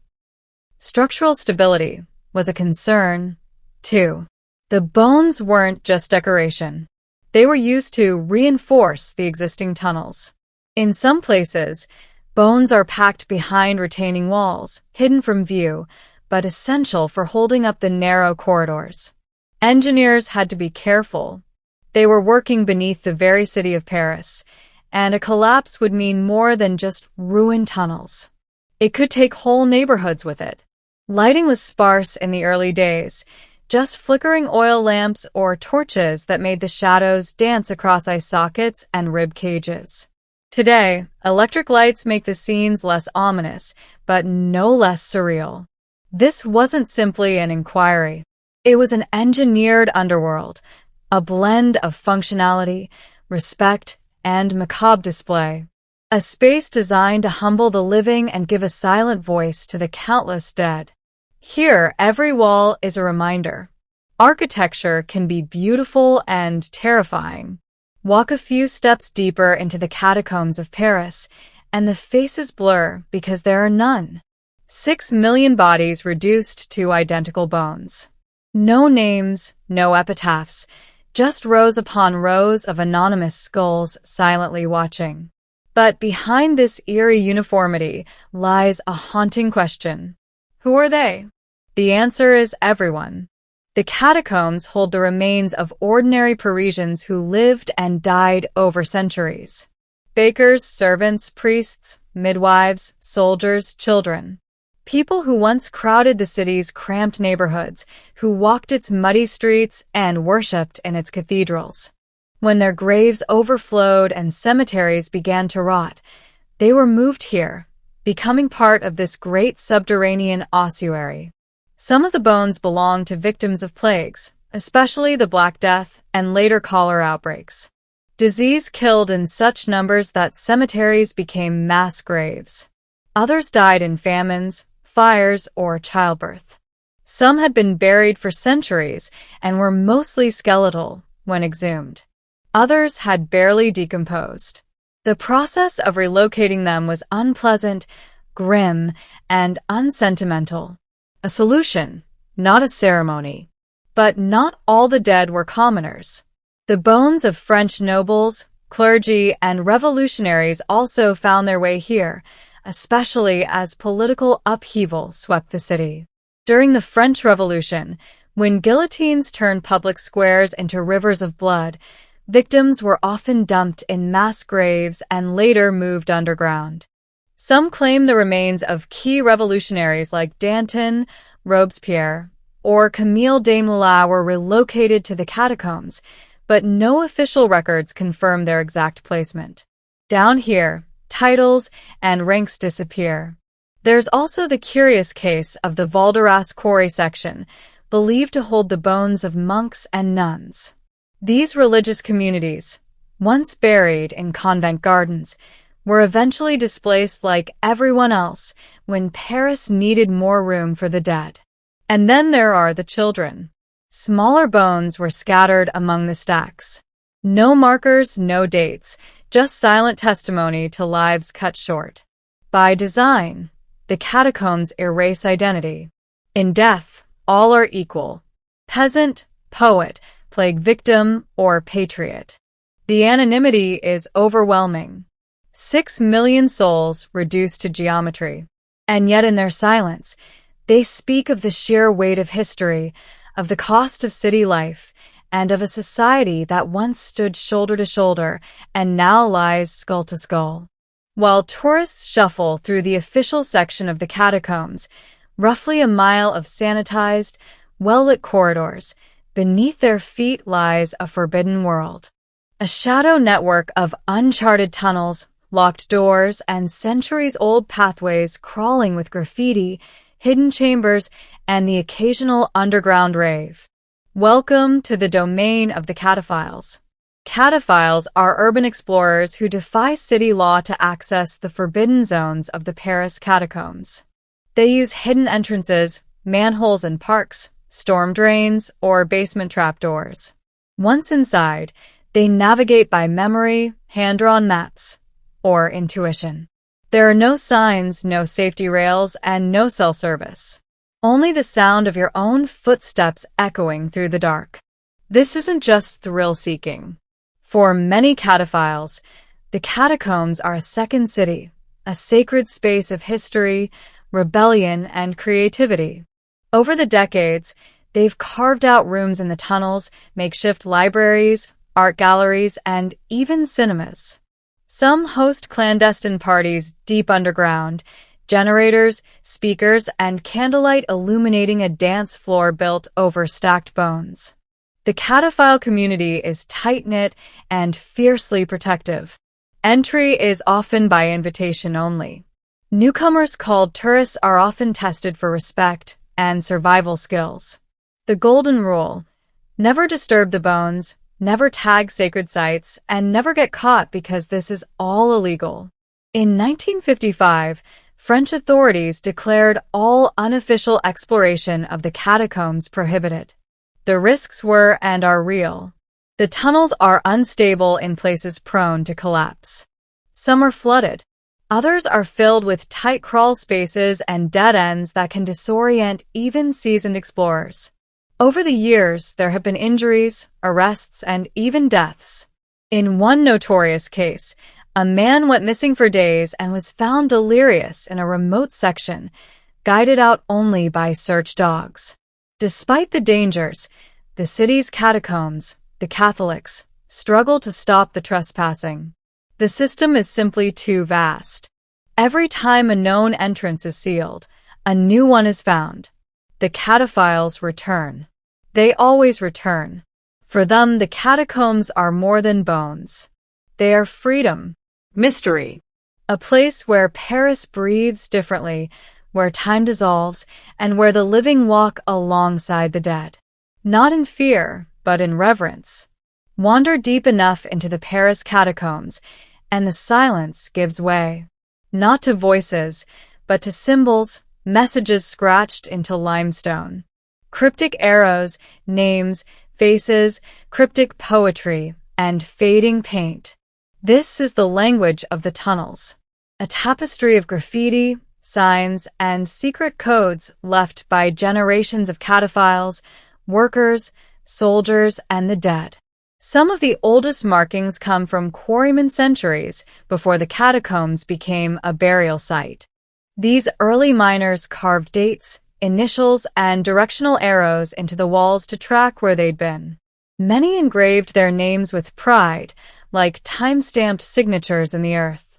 Structural stability was a concern, too. The bones weren't just decoration. They were used to reinforce the existing tunnels. In some places, bones are packed behind retaining walls, hidden from view, but essential for holding up the narrow corridors. Engineers had to be careful. They were working beneath the very city of Paris, and a collapse would mean more than just ruined tunnels. It could take whole neighborhoods with it. Lighting was sparse in the early days, just flickering oil lamps or torches that made the shadows dance across eye sockets and rib cages. Today, electric lights make the scenes less ominous, but no less surreal. This wasn't simply an inquiry. It was an engineered underworld, a blend of functionality, respect, and macabre display. A space designed to humble the living and give a silent voice to the countless dead. Here, every wall is a reminder. Architecture can be beautiful and terrifying. Walk a few steps deeper into the catacombs of Paris, and the faces blur because there are none. 6 million bodies reduced to identical bones. No names, no epitaphs, just rows upon rows of anonymous skulls silently watching. But behind this eerie uniformity lies a haunting question. Who are they? The answer is everyone. The catacombs hold the remains of ordinary Parisians who lived and died over centuries. Bakers, servants, priests, midwives, soldiers, children. People who once crowded the city's cramped neighborhoods, who walked its muddy streets and worshipped in its cathedrals. When their graves overflowed and cemeteries began to rot, they were moved here, becoming part of this great subterranean ossuary. Some of the bones belong to victims of plagues, especially the Black Death and later cholera outbreaks. Disease killed in such numbers that cemeteries became mass graves. Others died in famines, fires, or childbirth. Some had been buried for centuries and were mostly skeletal when exhumed. Others had barely decomposed. The process of relocating them was unpleasant, grim, and unsentimental. A solution, not a ceremony. But not all the dead were commoners. The bones of French nobles, clergy, and revolutionaries also found their way here, especially as political upheaval swept the city. During the French Revolution, when guillotines turned public squares into rivers of blood, victims were often dumped in mass graves and later moved underground. Some claim the remains of key revolutionaries like Danton, Robespierre, or Camille Desmoulins were relocated to the catacombs, but no official records confirm their exact placement. Down here, titles and ranks disappear. There's also the curious case of the Val d'Arras quarry section, believed to hold the bones of monks and nuns. These religious communities, once buried in convent gardens, were eventually displaced like everyone else when Paris needed more room for the dead. And then there are the children. Smaller bones were scattered among the stacks. No markers, no dates, just silent testimony to lives cut short. By design, the catacombs erase identity. In death, all are equal. Peasant, poet, plague victim, or patriot. The anonymity is overwhelming. 6 million souls reduced to geometry. And yet in their silence, they speak of the sheer weight of history, of the cost of city life, and of a society that once stood shoulder to shoulder and now lies skull to skull. While tourists shuffle through the official section of the catacombs, roughly a mile of sanitized, well-lit corridors, beneath their feet lies a forbidden world. A shadow network of uncharted tunnels, locked doors, and centuries-old pathways crawling with graffiti, hidden chambers, and the occasional underground rave. Welcome to the domain of the cataphiles. Cataphiles are urban explorers who defy city law to access the forbidden zones of the Paris catacombs. They use hidden entrances, manholes in parks, storm drains, or basement trapdoors. Once inside, they navigate by memory, hand-drawn maps, or intuition. There are no signs, no safety rails, and no cell service. Only the sound of your own footsteps echoing through the dark. This isn't just thrill-seeking. For many cataphiles, the catacombs are a second city, a sacred space of history, rebellion, and creativity. Over the decades, they've carved out rooms in the tunnels, makeshift libraries, art galleries, and even cinemas. Some host clandestine parties deep underground, generators, speakers, and candlelight illuminating a dance floor built over stacked bones. The cataphile community is tight-knit and fiercely protective. Entry is often by invitation only. Newcomers called tourists are often tested for respect and survival skills. The golden rule: never disturb the bones, never tag sacred sites, and never get caught because this is all illegal. In 1955, French authorities declared all unofficial exploration of the catacombs prohibited. The risks were and are real. The tunnels are unstable in places prone to collapse. Some are flooded. Others are filled with tight crawl spaces and dead ends that can disorient even seasoned explorers. Over the years, there have been injuries, arrests, and even deaths. In one notorious case, a man went missing for days and was found delirious in a remote section, guided out only by search dogs. Despite the dangers, the city's catacombs, the Catholics, struggle to stop the trespassing. The system is simply too vast. Every time a known entrance is sealed, a new one is found. The cataphiles return. They always return. For them, the catacombs are more than bones. They are freedom. Mystery. A place where Paris breathes differently, where time dissolves, and where the living walk alongside the dead. Not in fear, but in reverence. Wander deep enough into the Paris catacombs, and the silence gives way. Not to voices, but to symbols, messages scratched into limestone. Cryptic arrows, names, faces, cryptic poetry, and fading paint. This is the language of the tunnels. A tapestry of graffiti, signs, and secret codes left by generations of cataphiles, workers, soldiers, and the dead. Some of the oldest markings come from quarrymen centuries before the catacombs became a burial site. These early miners carved dates, initials, and directional arrows into the walls to track where they'd been. Many engraved their names with pride, like time-stamped signatures in the earth.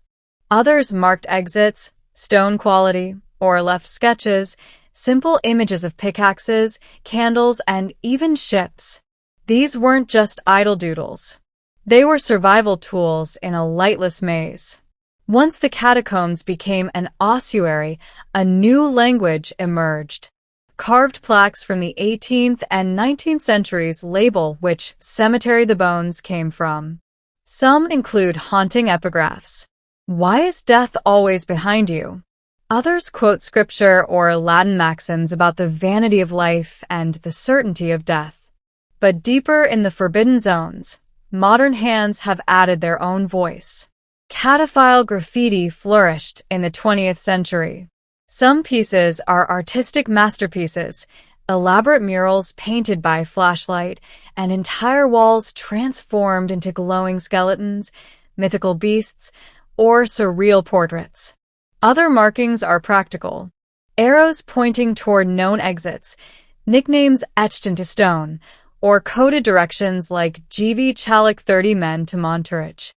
Others marked exits, stone quality, or left sketches, simple images of pickaxes, candles, and even ships. These weren't just idle doodles. They were survival tools in a lightless maze. Once the catacombs became an ossuary, a new language emerged. Carved plaques from the 18th and 19th centuries label which cemetery the bones came from. Some include haunting epigraphs. Why is death always behind you? Others quote scripture or Latin maxims about the vanity of life and the certainty of death. But deeper in the forbidden zones, modern hands have added their own voice. Cataphile graffiti flourished in the 20th century. Some pieces are artistic masterpieces, elaborate murals painted by flashlight, and entire walls transformed into glowing skeletons, mythical beasts, or surreal portraits. Other markings are practical. Arrows pointing toward known exits, nicknames etched into stone, or coded directions like GV Chalik 30 men to Monterich.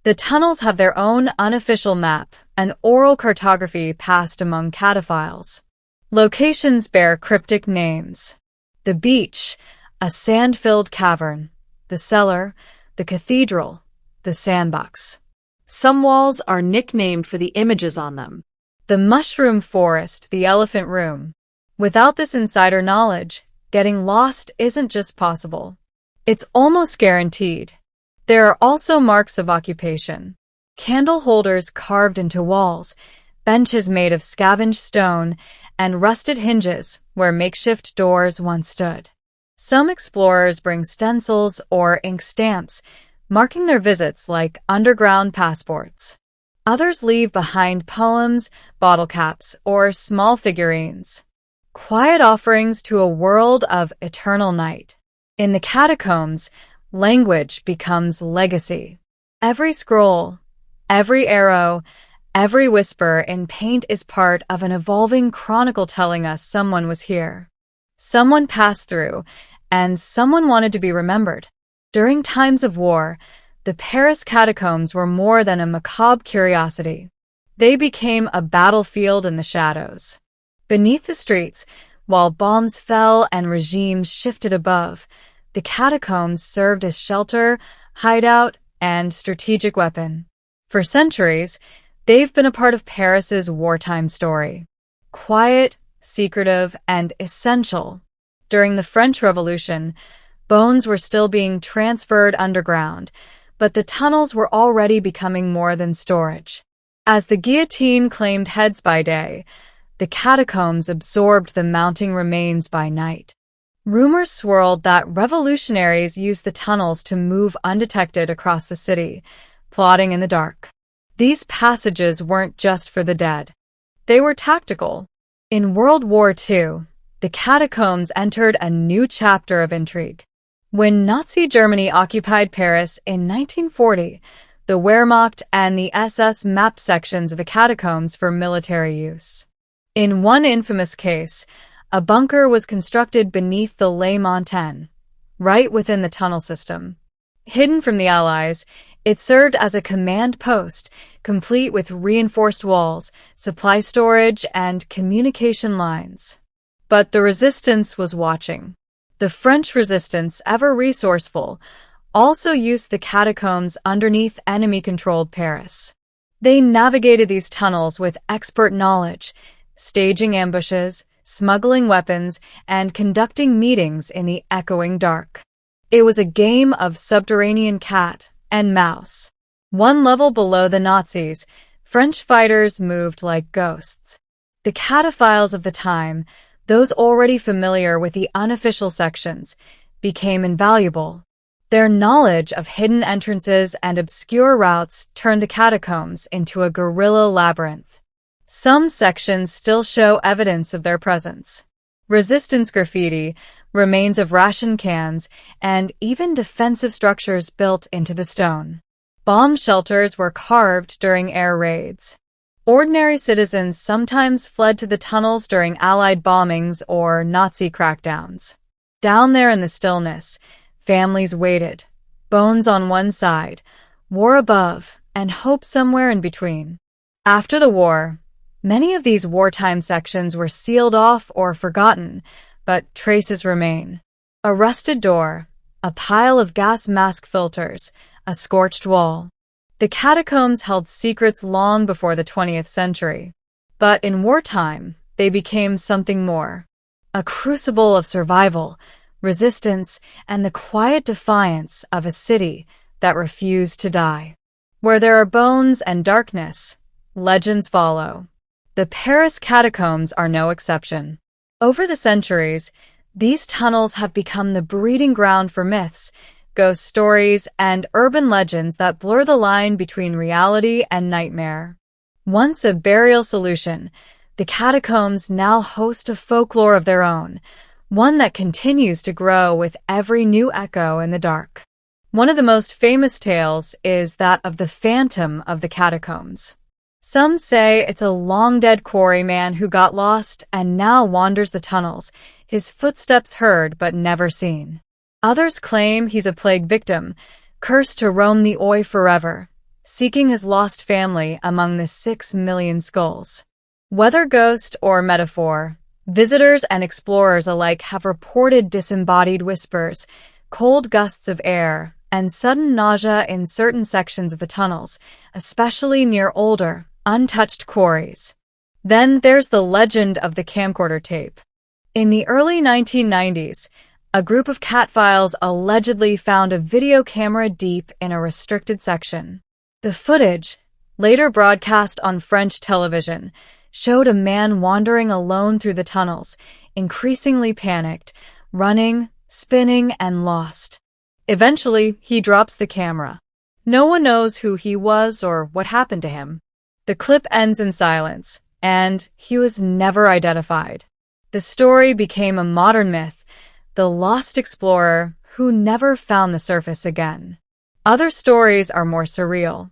The tunnels have their own unofficial map, an oral cartography passed among cataphiles. Locations bear cryptic names. The beach, a sand-filled cavern. The cellar, the cathedral, the sandbox. Some walls are nicknamed for the images on them. The mushroom forest, the elephant room. Without this insider knowledge, getting lost isn't just possible. It's almost guaranteed. There are also marks of occupation. Candle holders carved into walls, benches made of scavenged stone, and rusted hinges where makeshift doors once stood. Some explorers bring stencils or ink stamps, marking their visits like underground passports. Others leave behind poems, bottle caps, or small figurines. Quiet offerings to a world of eternal night. In the catacombs, language becomes legacy. Every scroll, every arrow, every whisper in paint is part of an evolving chronicle telling us someone was here. Someone passed through, and someone wanted to be remembered. During times of war, the Paris catacombs were more than a macabre curiosity. They became a battlefield in the shadows. Beneath the streets, while bombs fell and regimes shifted above, the catacombs served as shelter, hideout, and strategic weapon. For centuries, they've been a part of Paris's wartime story. Quiet, secretive, and essential. During the French Revolution, bones were still being transferred underground, but the tunnels were already becoming more than storage. As the guillotine claimed heads by day, the catacombs absorbed the mounting remains by night. Rumors swirled that revolutionaries used the tunnels to move undetected across the city, plotting in the dark. These passages weren't just for the dead. They were tactical. In World War II, the catacombs entered a new chapter of intrigue. When Nazi Germany occupied Paris in 1940, the Wehrmacht and the SS mapped sections of the catacombs for military use. In one infamous case, a bunker was constructed beneath the Le Montagne, right within the tunnel system. Hidden from the Allies, it served as a command post, complete with reinforced walls, supply storage, and communication lines. But the resistance was watching. The French resistance, ever resourceful, also used the catacombs underneath enemy-controlled Paris. They navigated these tunnels with expert knowledge, staging ambushes, smuggling weapons, and conducting meetings in the echoing dark. It was a game of subterranean cat and mouse. One level below the Nazis, French fighters moved like ghosts. The cataphiles of the time, those already familiar with the unofficial sections, became invaluable. Their knowledge of hidden entrances and obscure routes turned the catacombs into a guerrilla labyrinth. Some sections still show evidence of their presence. Resistance graffiti, remains of ration cans, and even defensive structures built into the stone. Bomb shelters were carved during air raids. Ordinary citizens sometimes fled to the tunnels during Allied bombings or Nazi crackdowns. Down there in the stillness, families waited, bones on one side, war above, and hope somewhere in between. After the war, many of these wartime sections were sealed off or forgotten, but traces remain. A rusted door, a pile of gas mask filters, a scorched wall. The catacombs held secrets long before the 20th century. But in wartime, they became something more. A crucible of survival, resistance, and the quiet defiance of a city that refused to die. Where there are bones and darkness, legends follow. The Paris catacombs are no exception. Over the centuries, these tunnels have become the breeding ground for myths, ghost stories, and urban legends that blur the line between reality and nightmare. Once a burial solution, the catacombs now host a folklore of their own, one that continues to grow with every new echo in the dark. One of the most famous tales is that of the Phantom of the Catacombs. Some say it's a long-dead quarryman who got lost and now wanders the tunnels, his footsteps heard but never seen. Others claim he's a plague victim, cursed to roam the Oi forever, seeking his lost family among the 6 million skulls. Whether ghost or metaphor, visitors and explorers alike have reported disembodied whispers, cold gusts of air, and sudden nausea in certain sections of the tunnels, especially near older, untouched quarries. Then there's the legend of the camcorder tape. In the early 1990s, a group of catphiles allegedly found a video camera deep in a restricted section. The footage, later broadcast on French television, showed a man wandering alone through the tunnels, increasingly panicked, running, spinning, and lost. Eventually, he drops the camera. No one knows who he was or what happened to him. The clip ends in silence, and he was never identified. The story became a modern myth, the lost explorer who never found the surface again. Other stories are more surreal.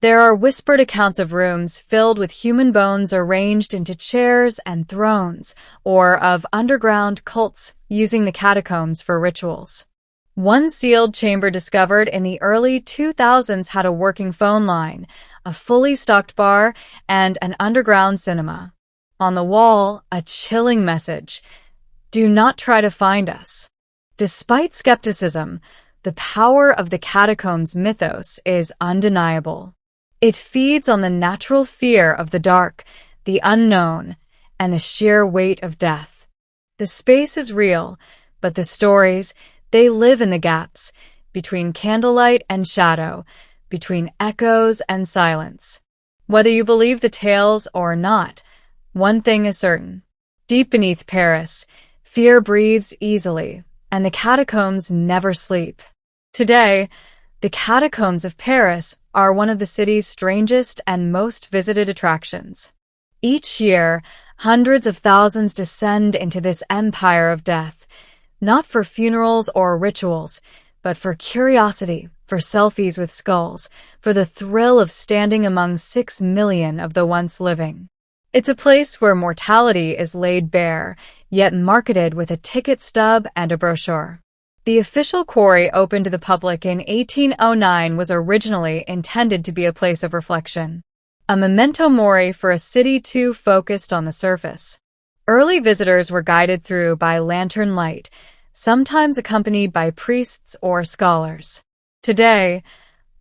There are whispered accounts of rooms filled with human bones arranged into chairs and thrones, or of underground cults using the catacombs for rituals. One sealed chamber discovered in the early 2000s had a working phone line, a fully stocked bar, and an underground cinema. On the wall, a chilling message: "Do not try to find us." Despite skepticism, the power of the catacombs mythos is undeniable. It feeds on the natural fear of the dark, the unknown, and the sheer weight of death. The space is real, but the stories, they live in the gaps, between candlelight and shadow, between echoes and silence. Whether you believe the tales or not, one thing is certain. Deep beneath Paris, fear breathes easily, and the catacombs never sleep. Today, the catacombs of Paris are one of the city's strangest and most visited attractions. Each year, hundreds of thousands descend into this empire of death, not for funerals or rituals, but for curiosity, for selfies with skulls, for the thrill of standing among 6 million of the once living. It's a place where mortality is laid bare, yet marketed with a ticket stub and a brochure. The official quarry opened to the public in 1809 was originally intended to be a place of reflection, a memento mori for a city too focused on the surface. Early visitors were guided through by lantern light, sometimes accompanied by priests or scholars. Today,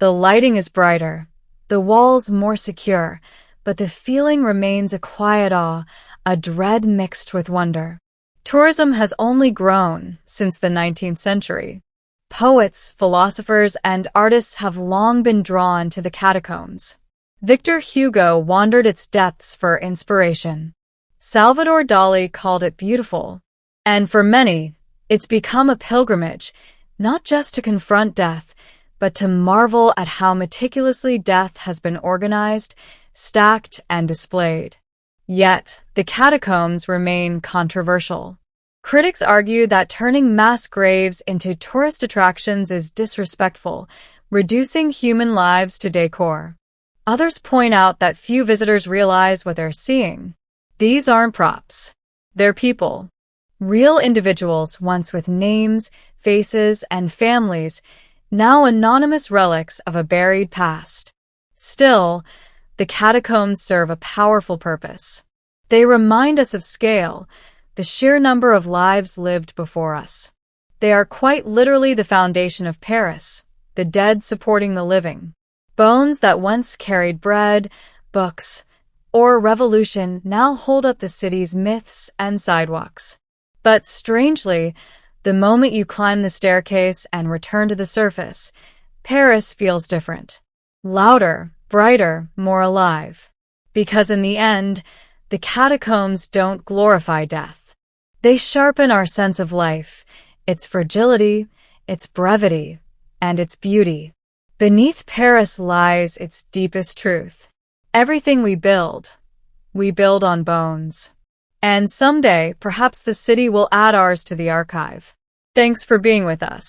the lighting is brighter, the walls more secure, but the feeling remains a quiet awe, a dread mixed with wonder. Tourism has only grown since the 19th century. Poets, philosophers, and artists have long been drawn to the catacombs. Victor Hugo wandered its depths for inspiration. Salvador Dali called it beautiful. And for many, it's become a pilgrimage, not just to confront death, but to marvel at how meticulously death has been organized, stacked, and displayed. Yet, the catacombs remain controversial. Critics argue that turning mass graves into tourist attractions is disrespectful, reducing human lives to decor. Others point out that few visitors realize what they're seeing. These aren't props. They're people. Real individuals once with names, faces, and families, now anonymous relics of a buried past. Still, the catacombs serve a powerful purpose. They remind us of scale, the sheer number of lives lived before us. They are quite literally the foundation of Paris, the dead supporting the living. Bones that once carried bread, books, or revolution now hold up the city's myths and sidewalks. But strangely, the moment you climb the staircase and return to the surface, Paris feels different. Louder, brighter, more alive. Because in the end, the catacombs don't glorify death. They sharpen our sense of life, its fragility, its brevity, and its beauty. Beneath Paris lies its deepest truth. Everything we build on bones. And someday, perhaps the city will add ours to the archive. Thanks for being with us.